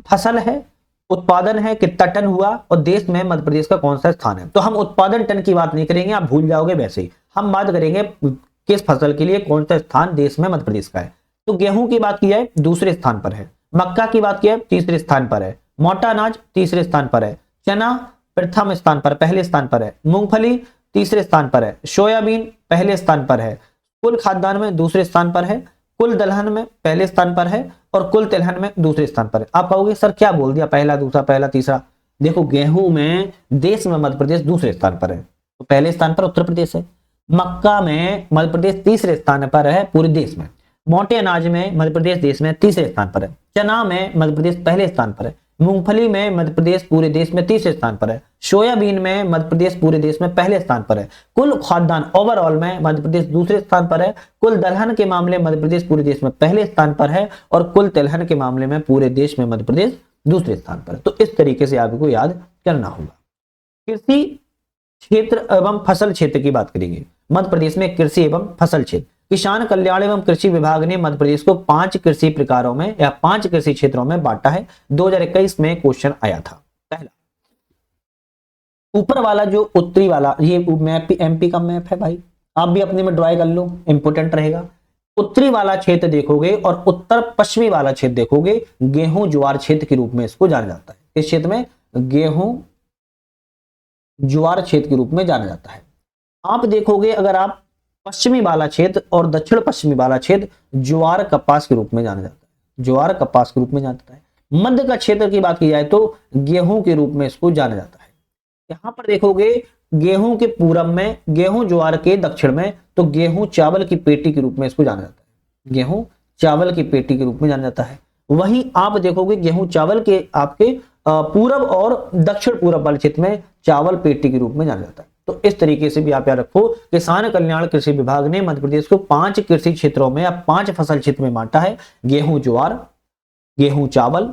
फसल है उत्पादन है कितना टन हुआ और देश में मध्य प्रदेश का कौन सा स्थान है। तो हम उत्पादन टन की बात नहीं करेंगे, आप भूल जाओगे वैसे ही। हम बात करेंगे किस फसल के लिए कौन सा स्थान देश में मध्य प्रदेश का है। तो गेहूं की बात की जाए दूसरे स्थान पर है, मक्का की बात की जाए तीसरे स्थान पर है, मोटा अनाज तीसरे स्थान पर है, चना प्रथम स्थान पर पहले स्थान पर है, मूंगफली तीसरे स्थान पर है, सोयाबीन पहले स्थान पर है, कुल खाद्यान्न में दूसरे स्थान पर है, कुल दलहन में पहले स्थान पर है और कुल तिलहन में दूसरे स्थान पर है। आप कहोगे सर क्या बोल दिया, पहला दूसरा पहला तीसरा। देखो गेहूं में देश में मध्य प्रदेश दूसरे स्थान पर है, तो पहले स्थान पर उत्तर प्रदेश है। मक्का में मध्य प्रदेश तीसरे स्थान पर है पूरे देश में। मोटे अनाज में मध्य प्रदेश देश में तीसरे स्थान पर है। चना में मध्य प्रदेश पहले स्थान पर है। मूंगफली में मध्य प्रदेश पूरे देश में तीसरे स्थान पर है। सोयाबीन में मध्य प्रदेश पूरे देश में पहले स्थान पर है। कुल खाद्यान्न ओवरऑल में मध्य प्रदेश दूसरे स्थान पर है। कुल दलहन के मामले में मध्य प्रदेश पूरे देश में पहले स्थान पर है और कुल तिलहन के मामले में पूरे देश में मध्य प्रदेश दूसरे स्थान पर है। तो इस तरीके से आपको याद करना होगा। कृषि क्षेत्र एवं फसल क्षेत्र की बात करेंगे। मध्य प्रदेश में कृषि एवं फसल क्षेत्र, किसान कल्याण एवं कृषि विभाग ने मध्य प्रदेश को 5 कृषि प्रकारों में या 5 कृषि क्षेत्रों में बांटा है। 2021 में क्वेश्चन आया था। पहला ऊपर वाला जो उत्तरी वाला ये मैप एमपी का मैप है भाई, आप भी अपने में ड्रॉ कर लो, इंपोर्टेंट रहेगा। उत्तरी वाला क्षेत्र देखोगे और उत्तर पश्चिमी वाला क्षेत्र देखोगे, गेहूं ज्वार क्षेत्र के रूप में इसको जाना जाता है। इस क्षेत्र में गेहूं ज्वार क्षेत्र के रूप में जाना जाता है। आप देखोगे अगर आप पश्चिमी वाला क्षेत्र और दक्षिण पश्चिमी वाला क्षेत्र ज्वार कपास के रूप में जाना जाता है, ज्वार कपास के रूप में जाना जाता है। मध्य का क्षेत्र की बात की जाए तो गेहूं के रूप में इसको जाना जाता है। यहां पर देखोगे गेहूं के पूरब में, गेहूं ज्वार के दक्षिण में, तो गेहूं चावल की पेटी के रूप में इसको जाना जाता है। गेहूं चावल की पेटी के रूप में जाना जाता है। वहीं आप देखोगे गेहूं चावल के आपके पूरब और दक्षिण पूरब वाले क्षेत्र में चावल पेटी के रूप में जाना जाता है। तो इस तरीके से भी आप याद रखो, किसान कल्याण कृषि विभाग ने मध्य प्रदेश को 5 कृषि क्षेत्रों में या 5 फसल क्षेत्र में बांटा है। गेहूं ज्वार, गेहूं चावल,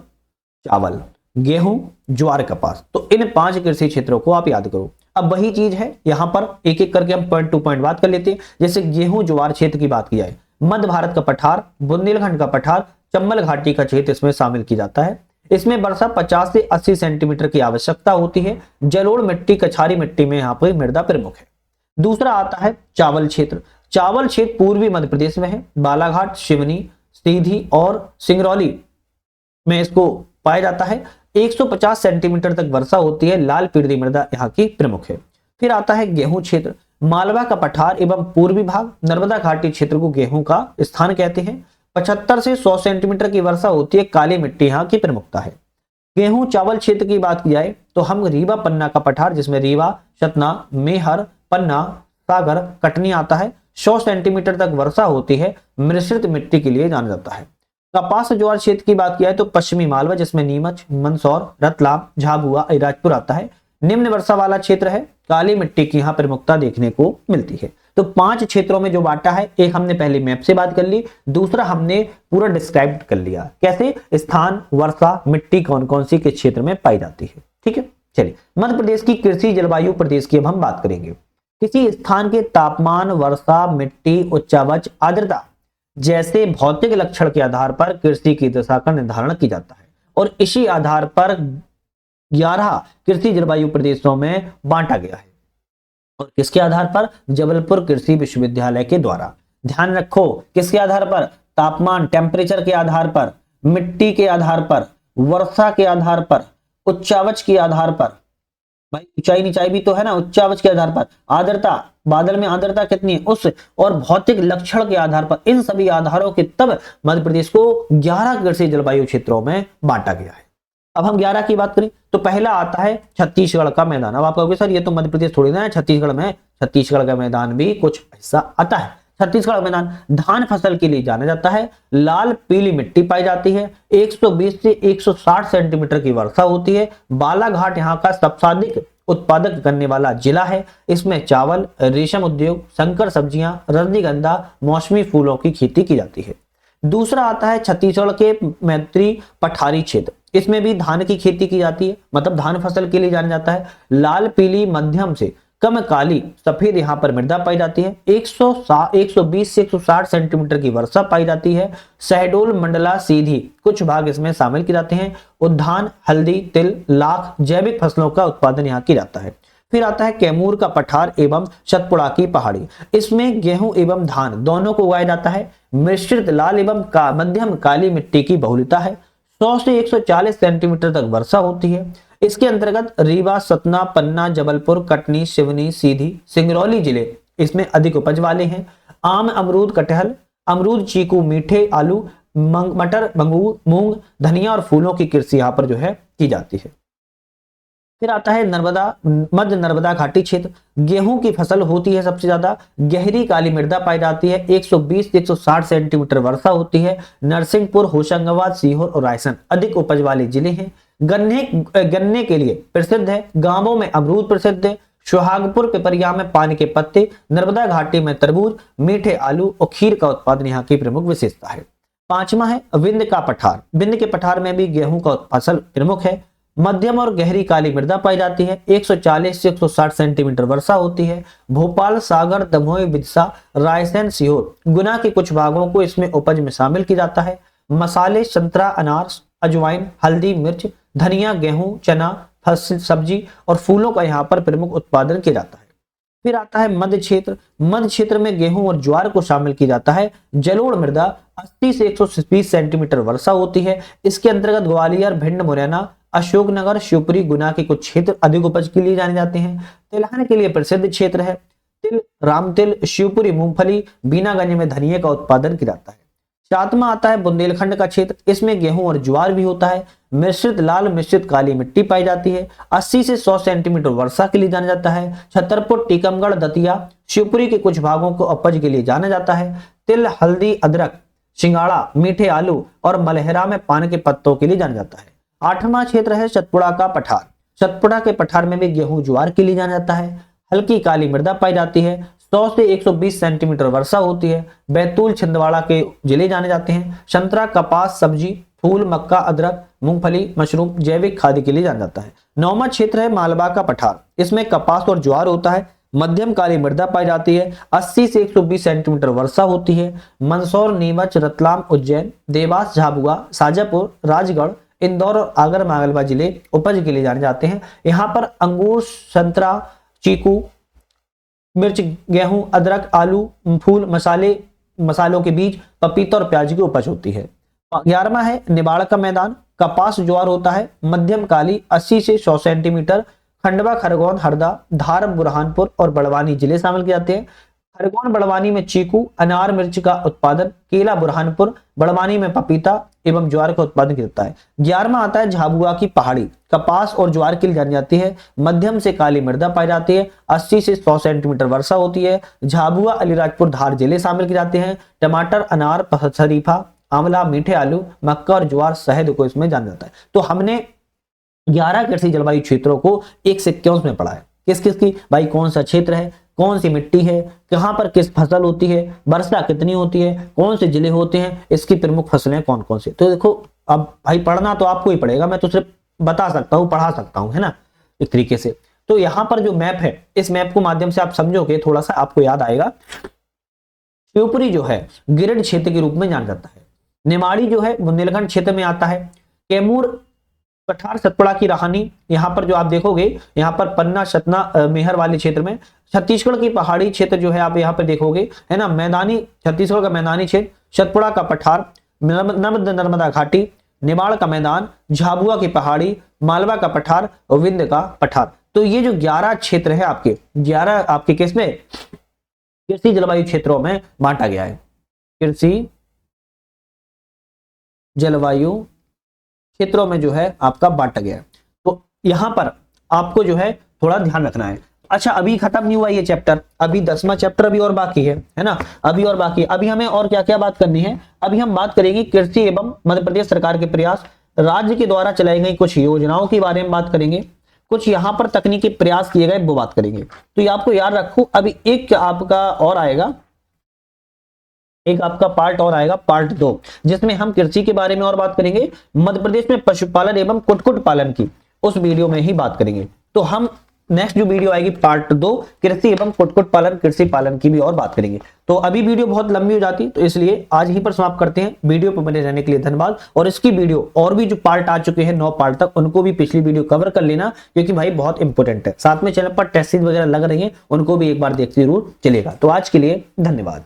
चावल, गेहूं ज्वार कपास। तो इन 5 कृषि क्षेत्रों को आप याद करो। अब वही चीज है यहां पर एक एक करके हम पॉइंट टू पॉइंट बात कर लेते हैं। जैसे गेहूं ज्वार क्षेत्र की बात की जाए, मध्य भारत का पठार, बुंदेलखंड का पठार, चंबल घाटी का क्षेत्र इसमें शामिल की जाता है। इसमें वर्षा 50 से 80 सेंटीमीटर की आवश्यकता होती है। जलोढ़ मिट्टी, कछारी मिट्टी में यहाँ पर मृदा प्रमुख है। दूसरा आता है चावल क्षेत्र। चावल क्षेत्र पूर्वी मध्य प्रदेश में है। बालाघाट, सिवनी, सीधी और सिंगरौली में इसको पाया जाता है। 150 सेंटीमीटर तक वर्षा होती है। लाल पीढ़ी मृदा यहाँ की प्रमुख है। फिर आता है गेहूं क्षेत्र। मालवा का पठार एवं पूर्वी भाग, नर्मदा घाटी क्षेत्र को गेहूं का स्थान कहते हैं। 75 से 100 सेंटीमीटर की वर्षा होती है। काली मिट्टी यहाँ की प्रमुखता है। गेहूं चावल क्षेत्र की बात की जाए तो हम रीवा पन्ना का पठार, जिसमें रीवा, सतना, मेहर, पन्ना, सागर, कटनी आता है, 100 सेंटीमीटर तक वर्षा होती है। मिश्रित मिट्टी के लिए जाना जाता है। कपास ज्वार क्षेत्र की बात की जाए तो पश्चिमी मालवा, जिसमें नीमच, मंदसौर, रतलाम, झाबुआ, अलीराजपुर आता है। निम्न वर्षा वाला क्षेत्र है। काली मिट्टी की यहाँ प्रमुखता देखने को मिलती है। तो 5 क्षेत्रों में जो बांटा है, एक हमने पहले मैप से बात कर ली, दूसरा हमने पूरा डिस्क्राइब कर लिया कैसे स्थान, वर्षा, मिट्टी कौन कौन सी किस क्षेत्र में पाई जाती है। ठीक है, चलिए मध्य प्रदेश की कृषि जलवायु प्रदेश की अब हम बात करेंगे। किसी स्थान के तापमान, वर्षा, मिट्टी, उच्चावच, आर्द्रता जैसे भौतिक लक्षण के आधार पर कृषि की दशा का निर्धारण किया जाता है और इसी आधार पर 11 कृषि जलवायु प्रदेशों में बांटा गया है। और किसके आधार पर? जबलपुर कृषि विश्वविद्यालय के द्वारा। ध्यान रखो, किसके आधार पर? तापमान, टेम्परेचर के आधार पर, मिट्टी के आधार पर, वर्षा के आधार पर, उच्चावच के आधार पर, भाई ऊंचाई नीचाई भी तो है ना, उच्चावच के आधार पर, आर्द्रता, बादल में आर्द्रता कितनी है उस, और भौतिक लक्षण के आधार पर, इन सभी आधारों के तब मध्य प्रदेश को 11 कृषि जलवायु क्षेत्रों में बांटा गया है। अब हम 11 की बात करें तो पहला आता है छत्तीसगढ़ का मैदान। अब आप कहोगे सर ये तो मध्य प्रदेश थोड़ी ना है, छत्तीसगढ़ में, छत्तीसगढ़ का मैदान भी कुछ हिस्सा आता है। छत्तीसगढ़ मैदान धान फसल के लिए जाना जाता है। लाल पीली मिट्टी पाई जाती है। 120 से 160 सेंटीमीटर की वर्षा होती है। बालाघाट यहाँ का सबसे अधिक उत्पादक करने वाला जिला है। इसमें चावल, रेशम उद्योग, संकर सब्जियां, रजनीगंधा, मौसमी फूलों की खेती की जाती है। दूसरा आता है छत्तीसगढ़ के मैत्री पठारी क्षेत्र। इसमें भी धान की खेती की जाती है, मतलब धान फसल के लिए जाना जाता है। लाल पीली मध्यम से कम काली सफेद यहाँ पर मृदा पाई जाती है। 120 से 160 सेंटीमीटर की वर्षा पाई जाती है। शहडोल, मंडला, सीधी कुछ भाग इसमें शामिल किए जाते हैं। उद्यान, हल्दी, तिल, लाख, जैविक फसलों का उत्पादन यहाँ किया जाता है। फिर आता है कैमूर का पठार एवं सतपुड़ा की पहाड़ी। इसमें गेहूं एवं धान दोनों को उगाया जाता है। मिश्रित लाल एवं मध्यम काली मिट्टी की बहुलता है। 100 से 140 सेंटीमीटर तक वर्षा होती है। इसके अंतर्गत रीवा, सतना, पन्ना, जबलपुर, कटनी, सिवनी, सीधी, सिंगरौली जिले इसमें अधिक उपज वाले हैं। आम, अमरूद, कटहल, अमरूद, चीकू, मीठे आलू, मटर, मूंग, धनिया और फूलों की कृषि यहाँ पर जो है की जाती है। फिर आता है नर्मदा, मध्य नर्मदा घाटी क्षेत्र। गेहूं की फसल होती है सबसे ज्यादा। गहरी काली मृदा पाई जाती है। 120 से 160 सेंटीमीटर वर्षा होती है। नरसिंहपुर, होशंगाबाद, सीहोर और रायसेन अधिक उपज वाले जिले हैं। गन्ने के लिए प्रसिद्ध है। गांवों में अमरूद प्रसिद्ध है। सुहागपुर, पिपरिया में पान के पत्ते, नर्मदा घाटी में तरबूज, मीठे आलू और खीर का उत्पादन यहाँ की प्रमुख विशेषता है। पांचवा है विंध्य का पठार। विंध्य के पठार में भी गेहूं का फसल प्रमुख है। मध्यम और गहरी काली मृदा पाई जाती है। 140 से 160 सेंटीमीटर वर्षा होती है। भोपाल, सागर, दमोह, विदिशा, रायसेन, सीहोर, गुना के कुछ भागों को इसमें उपज में शामिल किया जाता है। मसाले, संतरा, अनार, अजवाइन, हल्दी, मिर्च, धनिया, गेहूं, चना, सब्जी और फूलों का यहाँ पर प्रमुख उत्पादन किया जाता है। फिर आता है मध्य क्षेत्र। मध्य क्षेत्र में गेहूं और ज्वार को शामिल किया जाता है। जलोढ़ मृदा, 80 से 120 सेंटीमीटर वर्षा होती है। इसके अंतर्गत ग्वालियर, भिंड, मुरैना, अशोकनगर, शिवपुरी, गुना के कुछ क्षेत्र अधिक उपज के लिए जाने जाते हैं। तिलहन के लिए प्रसिद्ध क्षेत्र है। तिल, रामतिल, शिवपुरी, मूंगफली, बीनागंज में धनिया का उत्पादन किया जाता है। सातवां आता है बुंदेलखंड का क्षेत्र। इसमें गेहूं और ज्वार भी होता है। मिश्रित लाल, मिश्रित काली मिट्टी पाई जाती है। 80 से 100 सेंटीमीटर वर्षा के लिए जाना जाता है। छतरपुर, टीकमगढ़, दतिया, शिवपुरी के कुछ भागों को उपज के लिए जाना जाता है। तिल, हल्दी, अदरक, सिंगाड़ा, मीठे आलू और मलहरा में पान के पत्तों के लिए जाना जाता है। आठवां क्षेत्र है सतपुड़ा का पठार। सतपुड़ा के पठार में भी गेहूं ज्वार के लिए जाना जाता है। हल्की काली मृदा पाई जाती है। 100 से 120 सेंटीमीटर वर्षा होती है। बैतूल, छिंदवाड़ा के जिले जाने जाते हैं। संतरा, कपास, सब्जी, फूल, मक्का, अदरक, मूंगफली, मशरूम, जैविक खाद्य के लिए जाना जाता है। नौवां क्षेत्र है मालवा का पठार। इसमें कपास और ज्वार होता है। मध्यम काली मृदा पाई जाती है। 80 से 120 सेंटीमीटर वर्षा होती है। मंदसौर, नीमच, रतलाम, उज्जैन, देवास, झाबुआ, शाजापुर, राजगढ़, इंदौर और आगर मालवा जिले उपज के लिए जाने जाते हैं। यहाँ पर अंगूर, संतरा, चीकू, मिर्च, गेहूं, अदरक, आलू, फूल, मसालों के बीज, पपीता और प्याज की उपज होती है। 11वां है निबाड़ का मैदान। कपास, ज्वार होता है। मध्यम काली, 80 से 100 सेंटीमीटर। खंडवा, खरगोन, हरदा, धार, बुरहानपुर और बड़वानी जिले शामिल किए जाते हैं। खरगोन, बड़वानी में चीकू, अनार, मिर्च का उत्पादन। केला, बुरहानपुर, बड़वानी में पपीता एवं ज्वार का उत्पादन किया जाता है। 11वां आता है झाबुआ की पहाड़ी। कपास और ज्वार के लिए जानी जाती है। मध्यम से काली मृदा पाई जाती है। 80 से 100 सेंटीमीटर वर्षा होती है। झाबुआ, अलीराजपुर, धार जिले शामिल किए जाते हैं। टमाटर, अनार, शरीफा, आंवला, मीठे आलू, मक्का और ज्वार, शहद को इसमें जाना जाता है। तो हमने 11 कृषि जलवायु क्षेत्रों को एक सिक्वेंस में पढ़ा है। किस किस की भाई, कौन सा क्षेत्र है, कौन सी मिट्टी है, कहां पर किस फसल होती है, वर्षा कितनी होती है, कौन से जिले होते हैं, इसकी प्रमुख फसलें कौन कौन सी। तो देखो अब भाई पढ़ना तो आपको ही पड़ेगा, मैं तो सिर्फ बता सकता हूं, पढ़ा सकता हूं, है ना, एक तरीके से। तो यहां पर जो मैप है, इस मैप को माध्यम से आप समझोगे, थोड़ा सा आपको याद आएगा। शिवपुरी जो है गिरिड क्षेत्र के रूप में जाना जाता है। निमाड़ी जो है बुंदेलखंड क्षेत्र में आता है। कैमूर, पठार, सतपुड़ा की राहनी, यहाँ पर जो आप देखोगे, यहाँ पर पन्ना, सतना, मेहर वाले क्षेत्र में। छत्तीसगढ़ की पहाड़ी क्षेत्र जो है आप यहाँ पर देखोगे, है ना, मैदानी, छत्तीसगढ़ का मैदानी क्षेत्र, सतपुड़ा का पठार, नर्मदा घाटी, निमाड़ का मैदान, झाबुआ की पहाड़ी, मालवा का पठार और विंध्य का पठार। तो ये जो 11 क्षेत्र है आपके, 11 आपके किसमें, कृषि जलवायु क्षेत्रों में बांटा गया है। कृषि जलवायु क्षेत्रों में जो है आपका बांटा गया है। तो यहां पर आपको जो है थोड़ा ध्यान रखना है। अच्छा, अभी खत्म नहीं हुआ ये चैप्टर, अभी 10वां चैप्टर अभी और बाकी है ना, अभी और बाकी। अभी हमें और क्या क्या बात करनी है, अभी हम बात करेंगे कृषि एवं मध्य प्रदेश सरकार के प्रयास, राज्य के द्वारा चलाई गई कुछ योजनाओं के बारे में बात करेंगे, कुछ यहाँ पर तकनीकी प्रयास किए गए वो बात करेंगे। तो ये आपको याद रखो। अभी एक आपका और आएगा, एक आपका पार्ट और आएगा, पार्ट 2, जिसमें हम कृषि के बारे में और बात करेंगे, मध्य प्रदेश में पशुपालन एवं कुक्कुट पालन की उस वीडियो में ही बात करेंगे। तो हम नेक्स्ट जो वीडियो आएगी पार्ट 2 कृषि एवं कुक्कुट पालन कृषि पालन की भी और बात करेंगे। तो अभी वीडियो बहुत लंबी हो जाती, तो इसलिए आज ही पर समाप्त करते हैं। वीडियो पर बने रहने के लिए धन्यवाद। और इसकी वीडियो और भी जो पार्ट आ चुके हैं 9 पार्ट तक, उनको भी पिछली वीडियो कवर कर लेना, क्योंकि भाई बहुत इंपॉर्टेंट है। साथ में चैनल पर टेस्ट सीरीज वगैरह लग रही है, उनको भी एक बार देखते जरूर चलेगा। तो आज के लिए धन्यवाद।